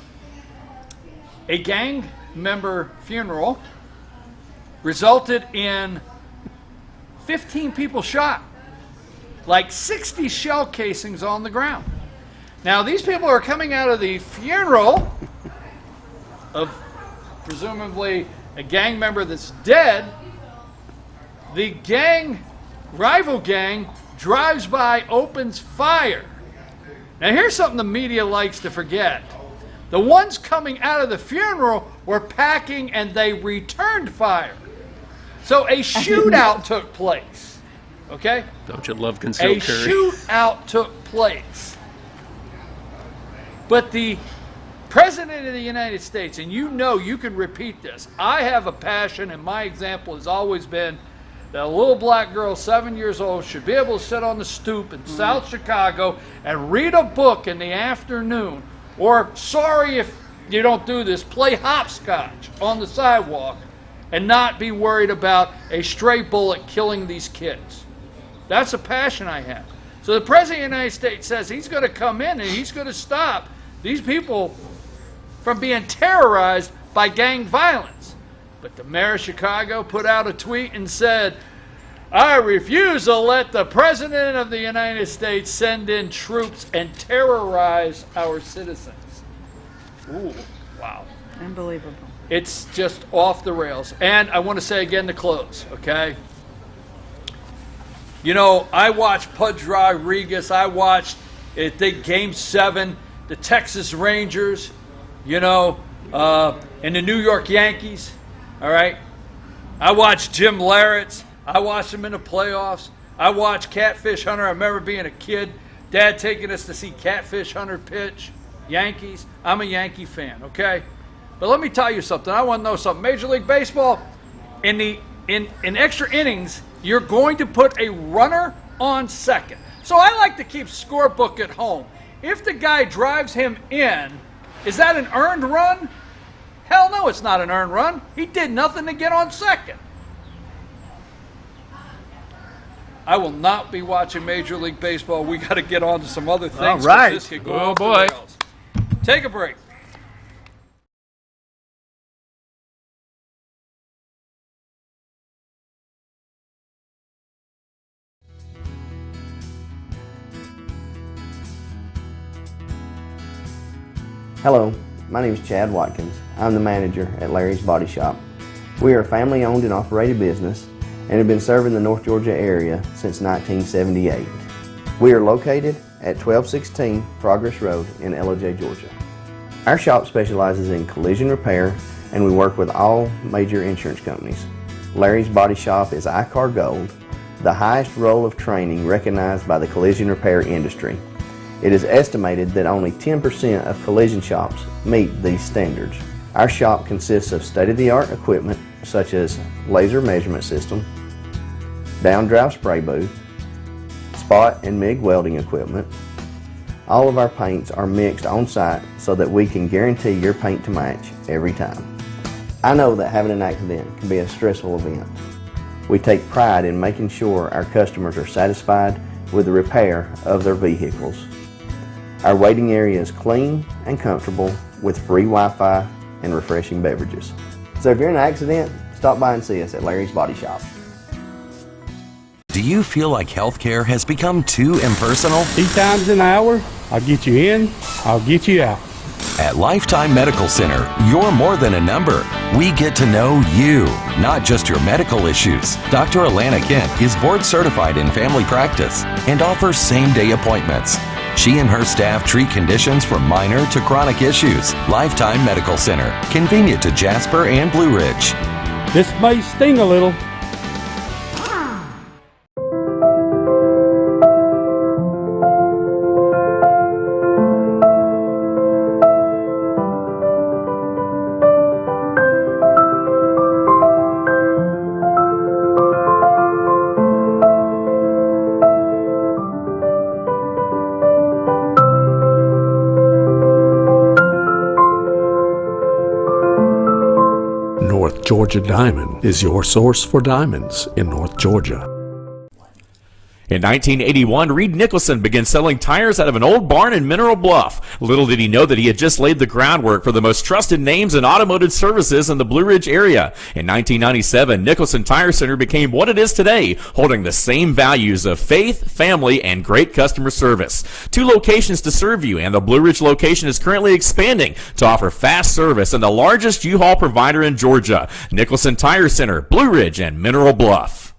a gang member funeral resulted in 15 people shot, like 60 shell casings on the ground. Now, these people are coming out of the funeral of presumably a gang member that's dead. The rival gang, drives by, opens fire. Now, here's something the media likes to forget. The ones coming out of the funeral were packing and they returned fire. So a shootout took place. Okay? Don't you love concealed A carry? shootout took place. But the President of the United States, and you know you can repeat this, I have a passion, and my example has always been that a little black girl, 7 years old, should be able to sit on the stoop in South Chicago and read a book in the afternoon. Or, sorry if you don't do this. Play hopscotch on the sidewalk and not be worried about a stray bullet killing these kids. That's a passion I have. So the President of the United States says he's going to come in and he's going to stop these people from being terrorized by gang violence. But the mayor of Chicago put out a tweet and said, I refuse to let the President of the United States send in troops and terrorize our citizens. Ooh, wow. Unbelievable. It's just off the rails. And I want to say again to close, okay? You know, I watched Pudge Rodriguez. I watched, I think, Game 7, the Texas Rangers, you know, and the New York Yankees, all right? I watched Jim Larratt's. I watched him in the playoffs. I watched Catfish Hunter. I remember being a kid, Dad taking us to see Catfish Hunter pitch, Yankees. I'm a Yankee fan, okay? But let me tell you something. I want to know something. Major League Baseball, in extra innings, you're going to put a runner on second. So I like to keep scorebook at home. If the guy drives him in, is that an earned run? Hell no, it's not an earned run. He did nothing to get on second. I will not be watching Major League Baseball. We got to get on to some other things. All right. This could go off the rails. Take a break. Hello, my name is Chad Watkins. I'm the manager at Larry's Body Shop. We are a family-owned and operated business and have been serving the North Georgia area since 1978. We are located at 1216 Progress Road in LOJ, Georgia. Our shop specializes in collision repair and we work with all major insurance companies. Larry's Body Shop is ICAR Gold, the highest role of training recognized by the collision repair industry. It is estimated that only 10% of collision shops meet these standards. Our shop consists of state-of-the-art equipment such as laser measurement system, down-drive spray booth, spot and MIG welding equipment. All of our paints are mixed on site so that we can guarantee your paint to match every time. I know that having an accident can be a stressful event. We take pride in making sure our customers are satisfied with the repair of their vehicles. Our waiting area is clean and comfortable with free Wi-Fi and refreshing beverages. So if you're in an accident, stop by and see us at Larry's Body Shop. Do you feel like healthcare has become too impersonal? 3 times an hour, I'll get you in, I'll get you out. At Lifetime Medical Center, you're more than a number. We get to know you, not just your medical issues. Dr. Alana Kent is board certified in family practice and offers same-day appointments. She and her staff treat conditions from minor to chronic issues. Lifetime Medical Center, convenient to Jasper and Blue Ridge. This may sting a little. North Georgia Diamond is your source for diamonds in North Georgia. In 1981, Reed Nicholson began selling tires out of an old barn in Mineral Bluff. Little did he know that he had just laid the groundwork for the most trusted names in automotive services in the Blue Ridge area. In 1997, Nicholson Tire Center became what it is today, holding the same values of faith, family, and great customer service. 2 locations to serve you, and the Blue Ridge location is currently expanding to offer fast service and the largest U-Haul provider in Georgia. Nicholson Tire Center, Blue Ridge, and Mineral Bluff.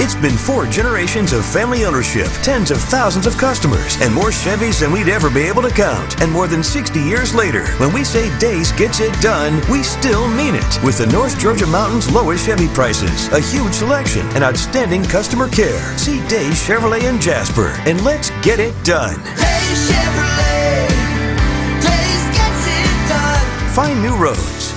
It's been 4 generations of family ownership, tens of thousands of customers, and more Chevys than we'd ever be able to count. And more than 60 years later, when we say Days gets it done, we still mean it. With the North Georgia Mountains lowest Chevy prices, a huge selection, and outstanding customer care. See Days Chevrolet in Jasper, and let's get it done. Days Chevrolet. Days gets it done. Find new roads.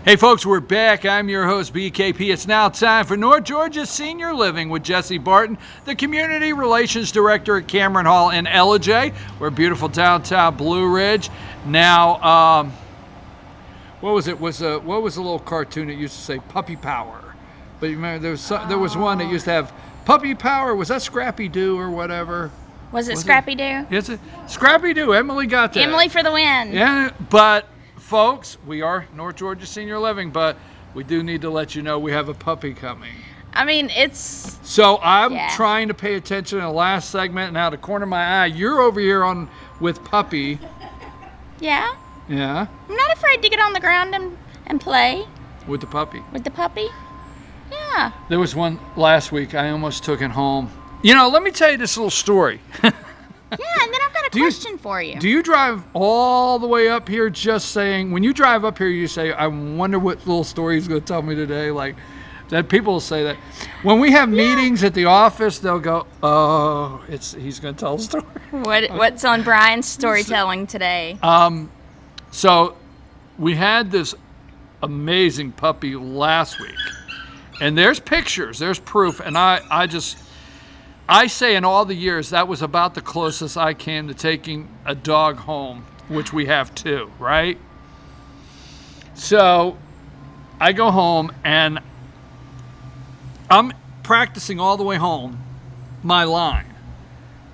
Hey folks, we're back. I'm your host, BKP. It's now time for North Georgia Senior Living with Jesse Barton, the Community Relations Director at Cameron Hall in Ellijay. We're beautiful downtown Blue Ridge. Now, what was it? What was the little cartoon that used to say Puppy Power? But you remember there was one that used to have Puppy Power. Was that Scrappy Doo or whatever? Was it Scrappy Doo? Yes, Scrappy Doo. Emily got that. Emily for the win. Yeah, but folks, we are North Georgia Senior Living, but we do need to let you know we have a puppy coming. I mean, it's... So I'm trying to pay attention in the last segment, and out of the corner of my eye, you're over here with Puppy. Yeah. Yeah. I'm not afraid to get on the ground and play. With the puppy. With the puppy? Yeah. There was one last week. I almost took it home. You know, let me tell you this little story. Yeah, and then I've got a question for you. Do you drive all the way up here just saying, when you drive up here, you say, I wonder what little story he's going to tell me today? Like, that people will say that. When we have meetings at the office, they'll go, oh, he's going to tell a story. What's on Brian's storytelling today? So we had this amazing puppy last week. And there's pictures, there's proof, and I say in all the years, that was about the closest I came to taking a dog home, which we have two, right? So I go home, and I'm practicing all the way home my line.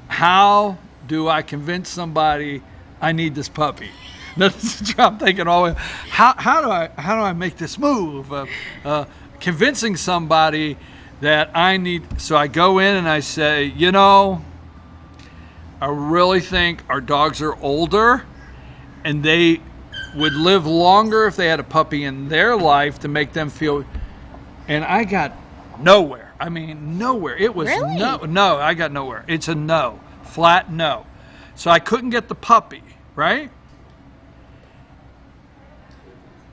How do I convince somebody I need this puppy? That's what I'm thinking all the way. How do I make this move of convincing somebody that I need? So I go in and I say, you know, I really think our dogs are older and they would live longer if they had a puppy in their life to make them feel. And I got nowhere. I mean, nowhere. It was really? No, I got nowhere. It's a no, flat no. So I couldn't get the puppy, right?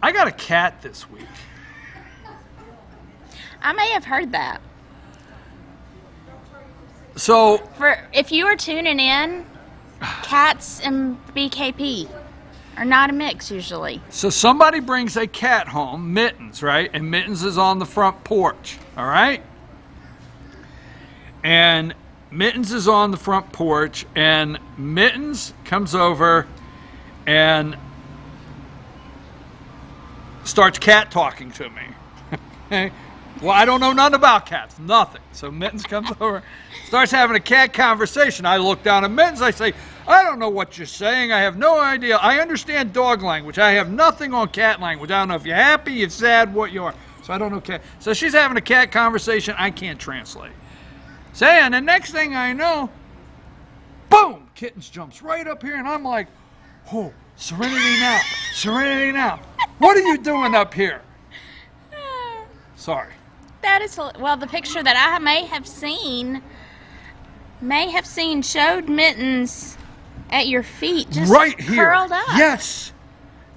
I got a cat this week. I may have heard that. So, if you are tuning in, cats and BKP are not a mix usually. So somebody brings a cat home, Mittens, right? And Mittens is on the front porch, all right? And Mittens is on the front porch, and Mittens comes over and starts cat talking to me. Okay? Well, I don't know nothing about cats, nothing. So Mittens comes over, starts having a cat conversation. I look down at Mittens, I say, I don't know what you're saying. I have no idea. I understand dog language. I have nothing on cat language. I don't know if you're happy, you're sad, what you are. So I don't know cat. So she's having a cat conversation. I can't translate. And the next thing I know, boom, Kittens jumps right up here, and I'm like, oh, serenity now, serenity now. What are you doing up here? Sorry. That is, well, the picture that I may have seen showed Mittens at your feet, just right here, curled up. Yes,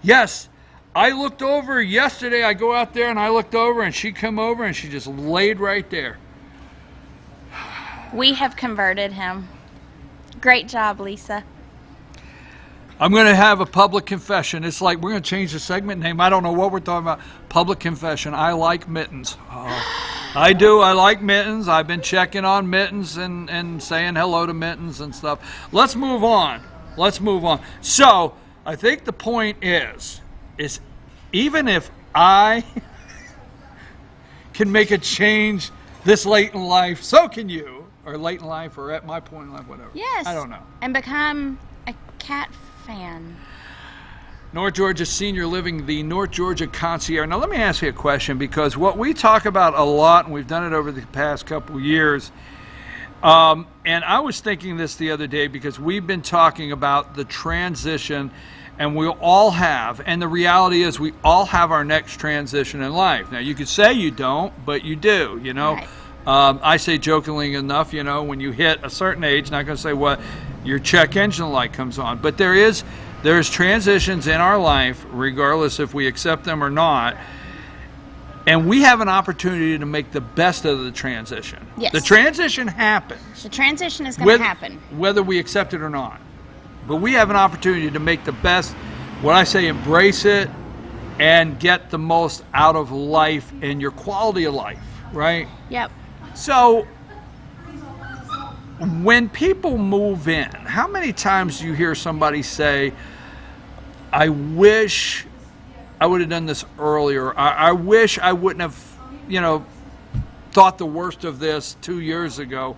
yes. I looked over yesterday. I go out there and I looked over, and she come over and she just laid right there. We have converted him. Great job, Lisa. I'm going to have a public confession. It's like we're going to change the segment name. I don't know what we're talking about. Public confession. I like Mittens. I do. I like Mittens. I've been checking on Mittens and saying hello to Mittens and stuff. Let's move on. Let's move on. So I think the point is even if I can make a change this late in life, so can you. Or late in life, or at my point in life, whatever. Yes. I don't know. And become a cat fan. North Georgia Senior Living, the North Georgia Concierge. Now, let me ask you a question, because what we talk about a lot, and we've done it over the past couple years, and I was thinking this the other day because we've been talking about the transition, and we all have, and the reality is we all have our next transition in life. Now, you could say you don't, but you do, you know. Right. I say jokingly enough, you know, when you hit a certain age, not going to say what, your check engine light comes on. But there's transitions in our life, regardless if we accept them or not, and we have an opportunity to make the best of the transition. Yes. The transition happens. The transition is going to happen. Whether we accept it or not. But we have an opportunity to make the best, what I say, embrace it, and get the most out of life and your quality of life, right? Yep. So when people move in, how many times do you hear somebody say, I wish I would have done this earlier. I wish I wouldn't have, thought the worst of this 2 years ago.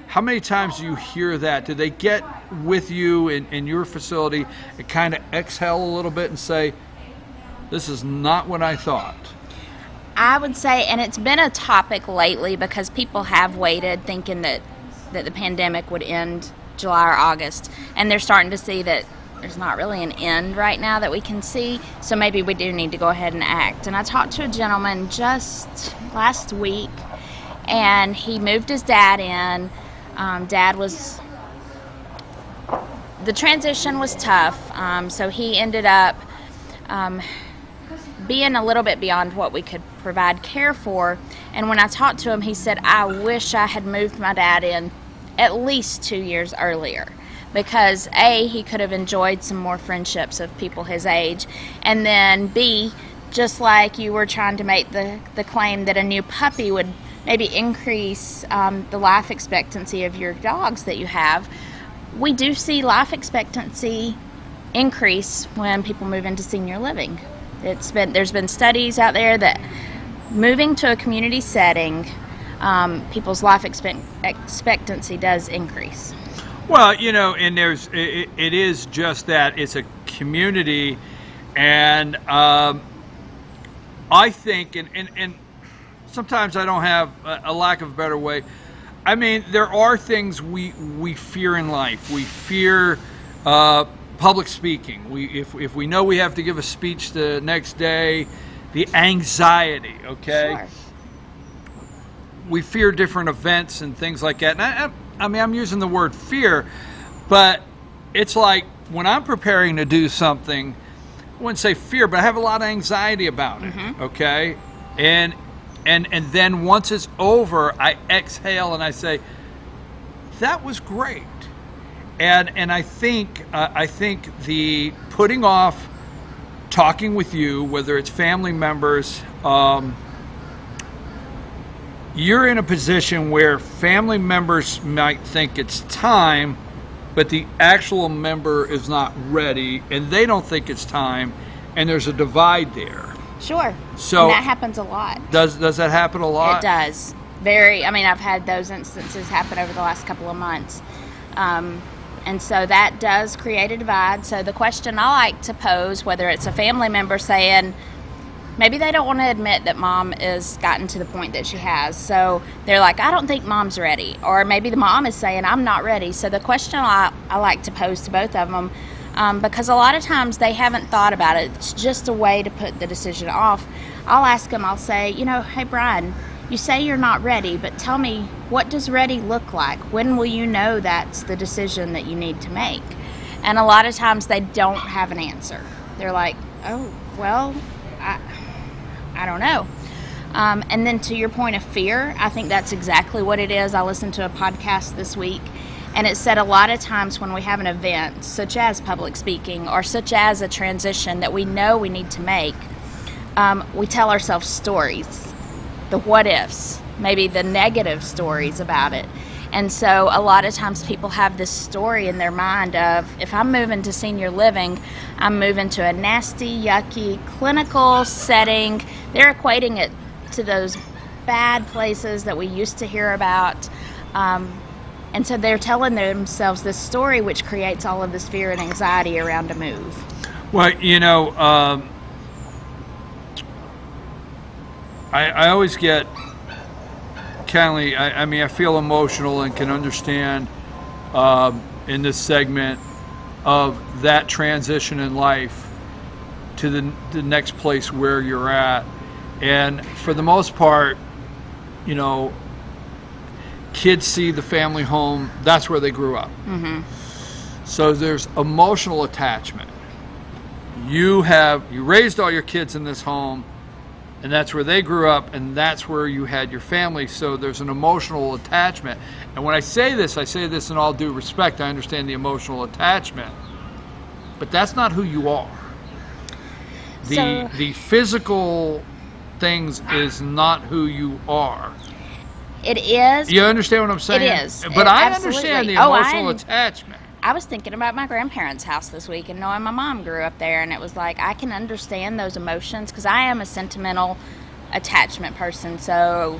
How many times do you hear that? Do they get with you in your facility and kind of exhale a little bit and say, this is not what I thought? I would say, and it's been a topic lately because people have waited thinking that the pandemic would end July or August, and they're starting to see that there's not really an end right now that we can see, so maybe we do need to go ahead and act. And I talked to a gentleman just last week, and he moved his dad in. The transition was tough, so he ended up being a little bit beyond what we could provide care for. And when I talked to him, he said, I wish I had moved my dad in at least 2 years earlier, because A, he could have enjoyed some more friendships of people his age, and then B, just like you were trying to make the claim that a new puppy would maybe increase the life expectancy of your dogs that you have, we do see life expectancy increase when people move into senior living. There's been studies out there that moving to a community setting, people's life expectancy does increase. Well, and it is just that it's a community, and I think, and sometimes I don't have a lack of a better way. I mean, there are things we fear in life. We fear public speaking. If we know we have to give a speech the next day, the anxiety, okay? Sure. We fear different events and things like that. And I'm using the word fear, but it's like when I'm preparing to do something, I wouldn't say fear, but I have a lot of anxiety about it, okay? And then once it's over, I exhale and I say, that was great. And I think the putting off talking with you, whether it's family members, you're in a position where family members might think it's time, but the actual member is not ready, and they don't think it's time, and there's a divide there. Sure. So and that happens a lot. Does that happen a lot? It does. I've had those instances happen over the last couple of months. And so that does create a divide. So the question I like to pose, whether it's a family member saying, maybe they don't want to admit that mom has gotten to the point that she has. So they're like, I don't think mom's ready. Or maybe the mom is saying, I'm not ready. So the question I like to pose to both of them, because a lot of times they haven't thought about it. It's just a way to put the decision off. I'll ask them, I'll say, hey, Brian, you say you're not ready, but tell me, what does ready look like? When will you know that's the decision that you need to make? And a lot of times they don't have an answer. They're like, oh, well, I don't know. And then to your point of fear, I think that's exactly what it is. I listened to a podcast this week, and it said a lot of times when we have an event, such as public speaking or such as a transition that we know we need to make, we tell ourselves stories, the what ifs, maybe the negative stories about it. And so a lot of times people have this story in their mind of, if I'm moving to senior living, I'm moving to a nasty, yucky, clinical setting. They're equating it to those bad places that we used to hear about. And so they're telling themselves this story, which creates all of this fear and anxiety around a move. Well, I always get I feel emotional and can understand in this segment of that transition in life to the next place where you're at. And for the most part, kids see the family home, that's where they grew up. Mm-hmm. So there's emotional attachment. You raised all your kids in this home, and that's where they grew up, and that's where you had your family, so there's an emotional attachment. And when I say this in all due respect. I understand the emotional attachment, but that's not who you are. the physical things is not who you are. It is. You understand what I'm saying? It is. But I Absolutely. understand the emotional attachment. I was thinking about my grandparents' house this week and knowing my mom grew up there, and it was like I can understand those emotions because I am a sentimental attachment person, so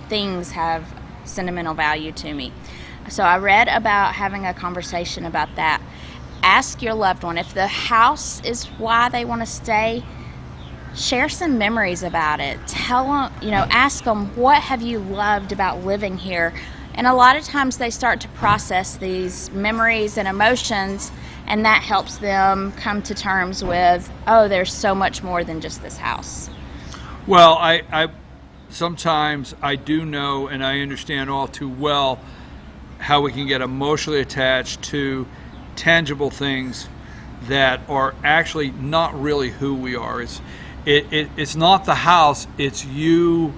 things have sentimental value to me. So I read about having a conversation about that. Ask your loved one if the house is why they want to stay. Share some memories about it. Tell them, ask them, what have you loved about living here? And a lot of times they start to process these memories and emotions, and that helps them come to terms with, oh, there's so much more than just this house. Well, I sometimes I do know, and I understand all too well, how we can get emotionally attached to tangible things that are actually not really who we are. It's not the house, it's you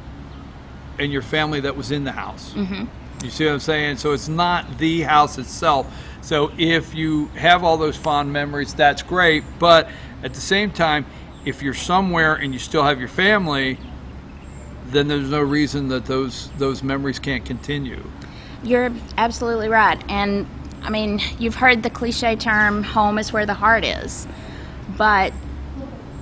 and your family that was in the house. Mm-hmm. You see what I'm saying? So it's not the house itself. So if you have all those fond memories, that's great. But at the same time, if you're somewhere and you still have your family, then there's no reason that those memories can't continue. You're absolutely right. And I mean, you've heard the cliche term, home is where the heart is. But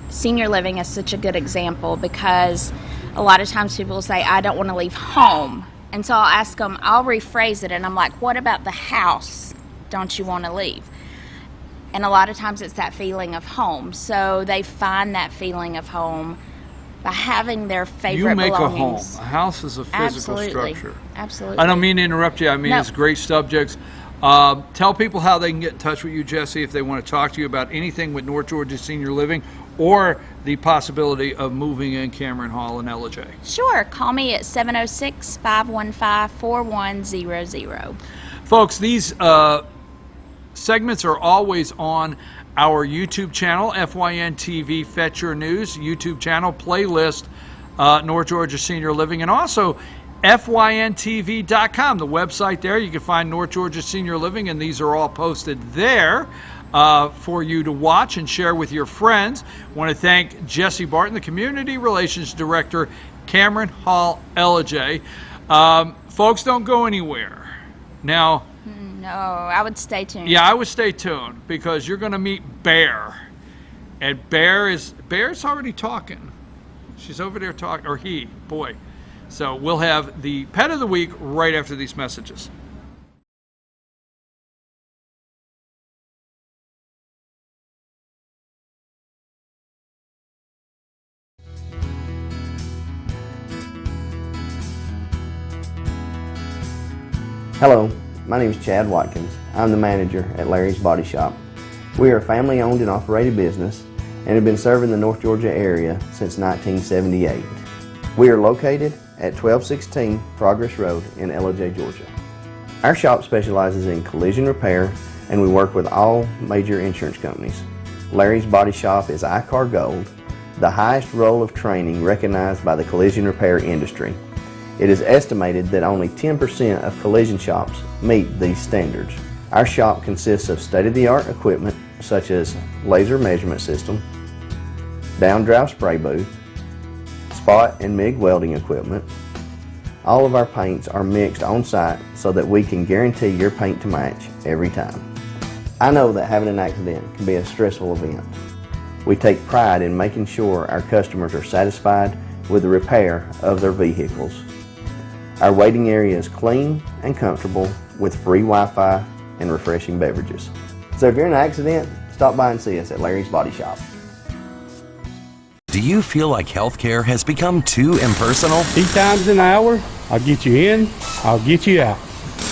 senior living is such a good example because a lot of times people will say, I don't want to leave home. And so I'll ask them, I'll rephrase it, and I'm like, what about the house don't you want to leave? And a lot of times it's that feeling of home. So they find that feeling of home by having their favorite belongings. A home. A house is a physical Absolutely. structure. Absolutely. I don't mean to interrupt you. I mean, No. It's great subjects. Tell people how they can get in touch with you, Jesse, if they want to talk to you about anything with North Georgia Senior Living or the possibility of moving in Cameron Hall and LJ. Sure. Call me at 706-515-4100. Folks, these segments are always on our YouTube channel, FYN TV Fetch Your News, YouTube channel, playlist, North Georgia Senior Living, and also FYNTV.com, the website there. You can find North Georgia Senior Living, and these are all posted there for you to watch and share with your friends. I want to thank Jesse Barton, the Community Relations Director, Cameron Hall, LJ. Folks, don't go anywhere. Now, No, I would stay tuned. yeah, I would stay tuned because you're going to meet Bear. And Bear's already talking. She's over there talking, or he, boy. So we'll have the pet of the week right after these messages. Hello, my name is Chad Watkins. I'm the manager at Larry's Body Shop. We are a family-owned and operated business and have been serving the North Georgia area since 1978. We are located at 1216 Progress Road in LJ, Georgia. Our shop specializes in collision repair and we work with all major insurance companies. Larry's Body Shop is ICAR Gold, the highest role of training recognized by the collision repair industry. It is estimated that only 10% of collision shops meet these standards. Our shop consists of state-of-the-art equipment such as laser measurement system, down-drive spray booth, spot and MIG welding equipment. All of our paints are mixed on site so that we can guarantee your paint to match every time. I know that having an accident can be a stressful event. We take pride in making sure our customers are satisfied with the repair of their vehicles. Our waiting area is clean and comfortable with free Wi-Fi and refreshing beverages. So if you're in an accident, stop by and see us at Larry's Body Shop. Do you feel like healthcare has become too impersonal? 8 times an hour, I'll get you in, I'll get you out.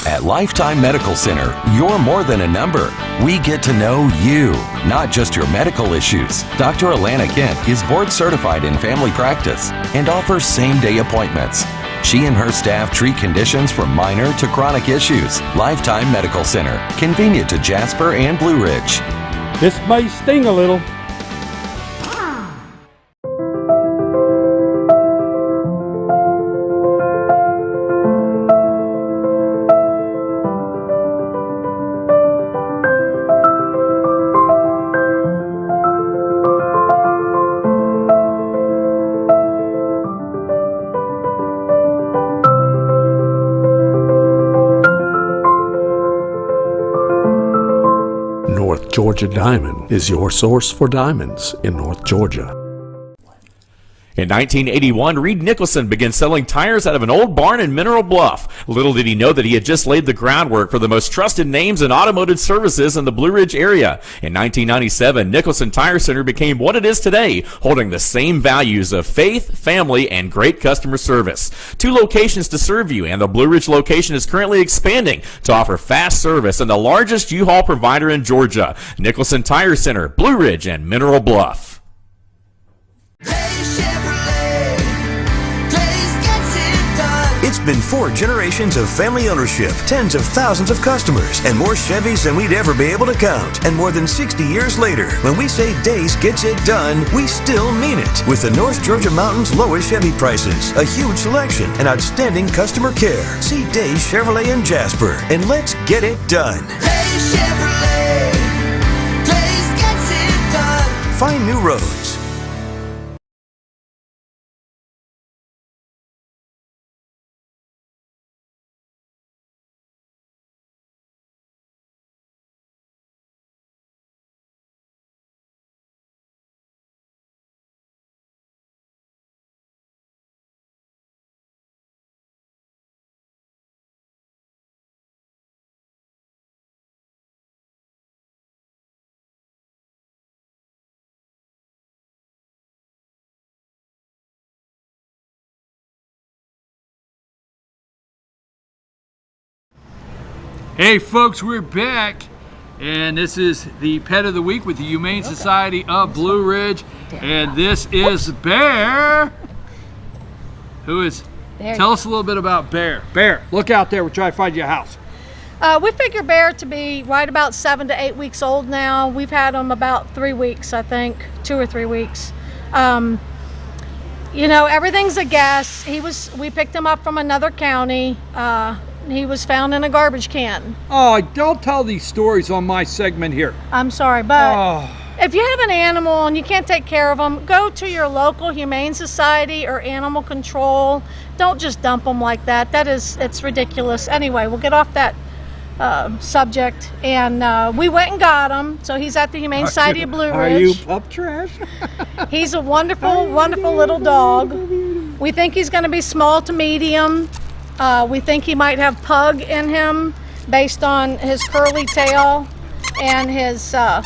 At Lifetime Medical Center, you're more than a number. We get to know you, not just your medical issues. Dr. Alana Kent is board certified in family practice and offers same-day appointments. She and her staff treat conditions from minor to chronic issues. Lifetime Medical Center, convenient to Jasper and Blue Ridge. This may sting a little. North Georgia Diamond is your source for diamonds in North Georgia. In 1981, Reed Nicholson began selling tires out of an old barn in Mineral Bluff. Little did he know that he had just laid the groundwork for the most trusted names in automotive services in the Blue Ridge area. In 1997, Nicholson Tire Center became what it is today, holding the same values of faith, family, and great customer service. 2 locations to serve you, and the Blue Ridge location is currently expanding to offer fast service and the largest U-Haul provider in Georgia. Nicholson Tire Center, Blue Ridge, and Mineral Bluff. It's been 4 generations of family ownership, tens of thousands of customers, and more Chevys than we'd ever be able to count. And more than 60 years later, when we say Days gets it done, we still mean it. With the North Georgia Mountains lowest Chevy prices, a huge selection, and outstanding customer care. See Days Chevrolet in Jasper, and let's get it done. Days Chevrolet. Days gets it done. Find new roads. Hey folks, we're back, and this is the Pet of the Week with the Humane Society of Blue Ridge, and this is Bear. Who is? Tell us a little bit about Bear. Bear, look out there. We're trying to find you a house. We figure Bear to be right about 7 to 8 weeks old now. We've had him about 3 weeks, I think, 2 or 3 weeks. You know, everything's a guess. We picked him up from another county. He was found in a garbage can. Oh, don't tell these stories on my segment here. I'm sorry, but if you have an animal and you can't take care of them, go to your local Humane Society or animal control. Don't just dump them like that. It's ridiculous. Anyway, we'll get off that subject. And we went and got him. So he's at the Humane Society of Blue Ridge. Are you pup trash? He's a wonderful, wonderful little dog. We think he's going to be small to medium. We think he might have pug in him based on his curly tail and his... Let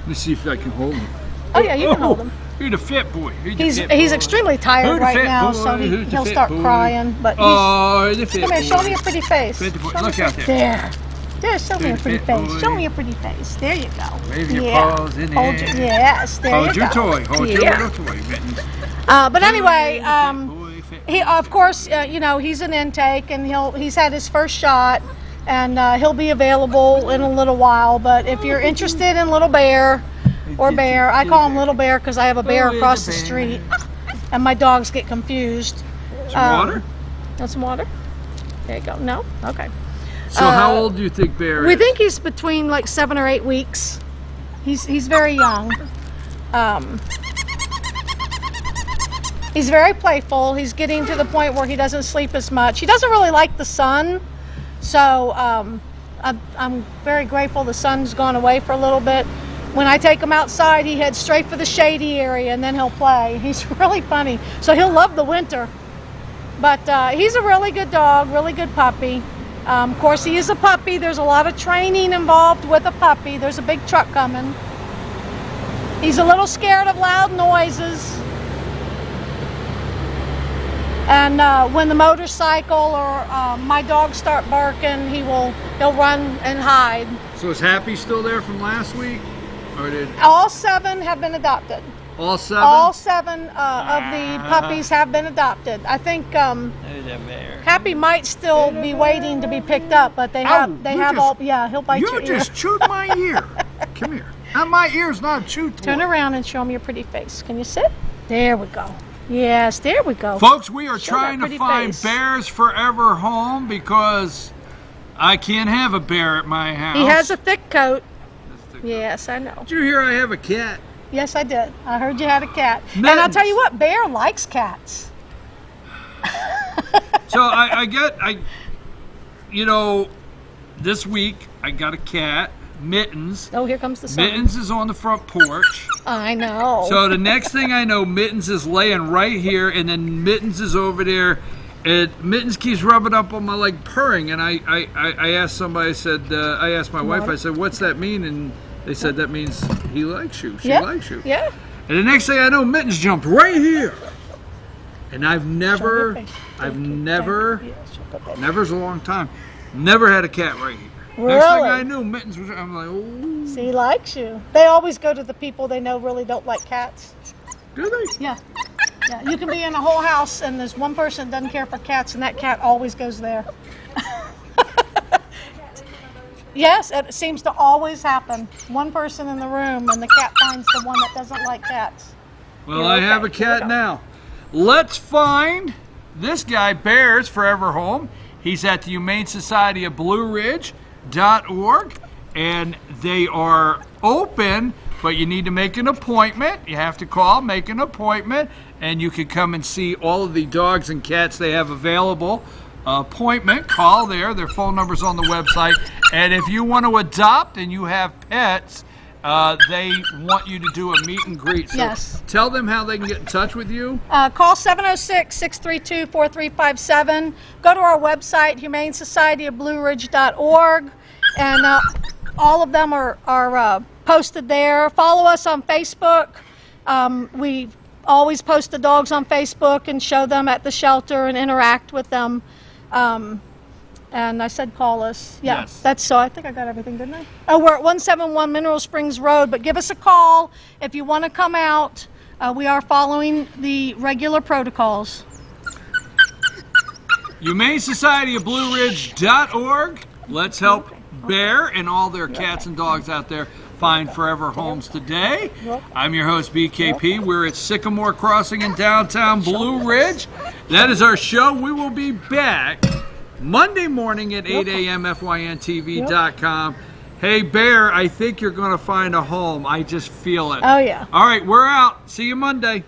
me see if I can hold him. Oh yeah, you can hold him. You're the fit boy. He's extremely tired right now, so he'll start crying. But he's come here, show me your pretty face. Look out there. There, show me your pretty face. Show me your pretty face. There you go. Wave your paws in there. Yes, there you go. Hold your toy. Hold your little toy, Mittens. But anyway, he, of course, you know, he's an intake, and he's had his first shot, and he'll be available in a little while. But if you're interested in Little Bear or Bear, I call him Little Bear because I have a bear across the street, and my dogs get confused. Some water? Want some water? There you go. No? Okay. So how old do you think Bear is? We think he's between like 7 or 8 weeks. He's very young. He's very playful. He's getting to the point where he doesn't sleep as much. He doesn't really like the sun, so I'm very grateful the sun's gone away for a little bit. When I take him outside, he heads straight for the shady area, and then he'll play. He's really funny. So he'll love the winter. But he's a really good dog, really good puppy. Of course, he is a puppy. There's a lot of training involved with a puppy. There's a big truck coming. He's a little scared of loud noises. And when the motorcycle or my dogs start barking, he'll run and hide. So is Happy still there from last week? Or did all 7 have been adopted? All 7? All 7 of the puppies have been adopted. I think Happy might still be waiting to be picked up, but they have all. Yeah, he'll bite your ear. You just chewed my ear. Come here. My ear's not a chew toy. Turn around and show me your pretty face. Can you sit? There we go. Yes, there we go. Folks, we are trying to find Bear's forever home because I can't have a bear at my house. He has a thick coat. Yes, I know. Did you hear I have a cat? Yes, I did. I heard you had a cat. Mittens. And I'll tell you what, Bear likes cats. So you know, this week I got a cat. Mittens. Oh, here comes the sun. Mittens is on the front porch. I know. So the next thing I know, Mittens is laying right here, and then Mittens is over there. And Mittens keeps rubbing up on my leg, purring. And I asked somebody, I asked my wife, I said, what's that mean? And they said, that means he likes you. She likes you. Yeah. And the next thing I know, Mittens jumped right here. And I've never's a long time, never had a cat right here. Really? Next thing I knew, Mittens was, I'm like, oh. See, he likes you. They always go to the people they know really don't like cats. Do they? Yeah. Yeah. You can be in a whole house and there's one person that doesn't care for cats and that cat always goes there. Yes, it seems to always happen. One person in the room and the cat finds the one that doesn't like cats. Well, I have a cat now. Let's find this guy, Bear's Forever Home. He's at the Humane Society of Blue Ridge.org, and they are open, but you need to make an appointment. You have to call, make an appointment, and you can come and see all of the dogs and cats they have available. Appointment, call there. Their phone number's on the website. And if you want to adopt and you have pets, they want you to do a meet and greet. So yes. Tell them how they can get in touch with you. Call 706-632-4357. Go to our website, humanesocietyofblueridge.org, and all of them are posted there. Follow us on Facebook. We always post the dogs on Facebook and show them at the shelter and interact with them. And I said call us. Yeah, yes. That's so. I think I got everything, didn't I? Oh, we're at 171 Mineral Springs Road, but give us a call if you want to come out. We are following the regular protocols. Humane Society of Blue Ridge.org. Let's help Bear and all their cats and dogs out there find forever homes today. I'm your host, BKP. We're at Sycamore Crossing in downtown Blue Ridge. That is our show. We will be back Monday morning at 8 a.m. FYNTV.com. Hey, Bear, I think you're going to find a home. I just feel it. Oh, yeah. All right, we're out. See you Monday.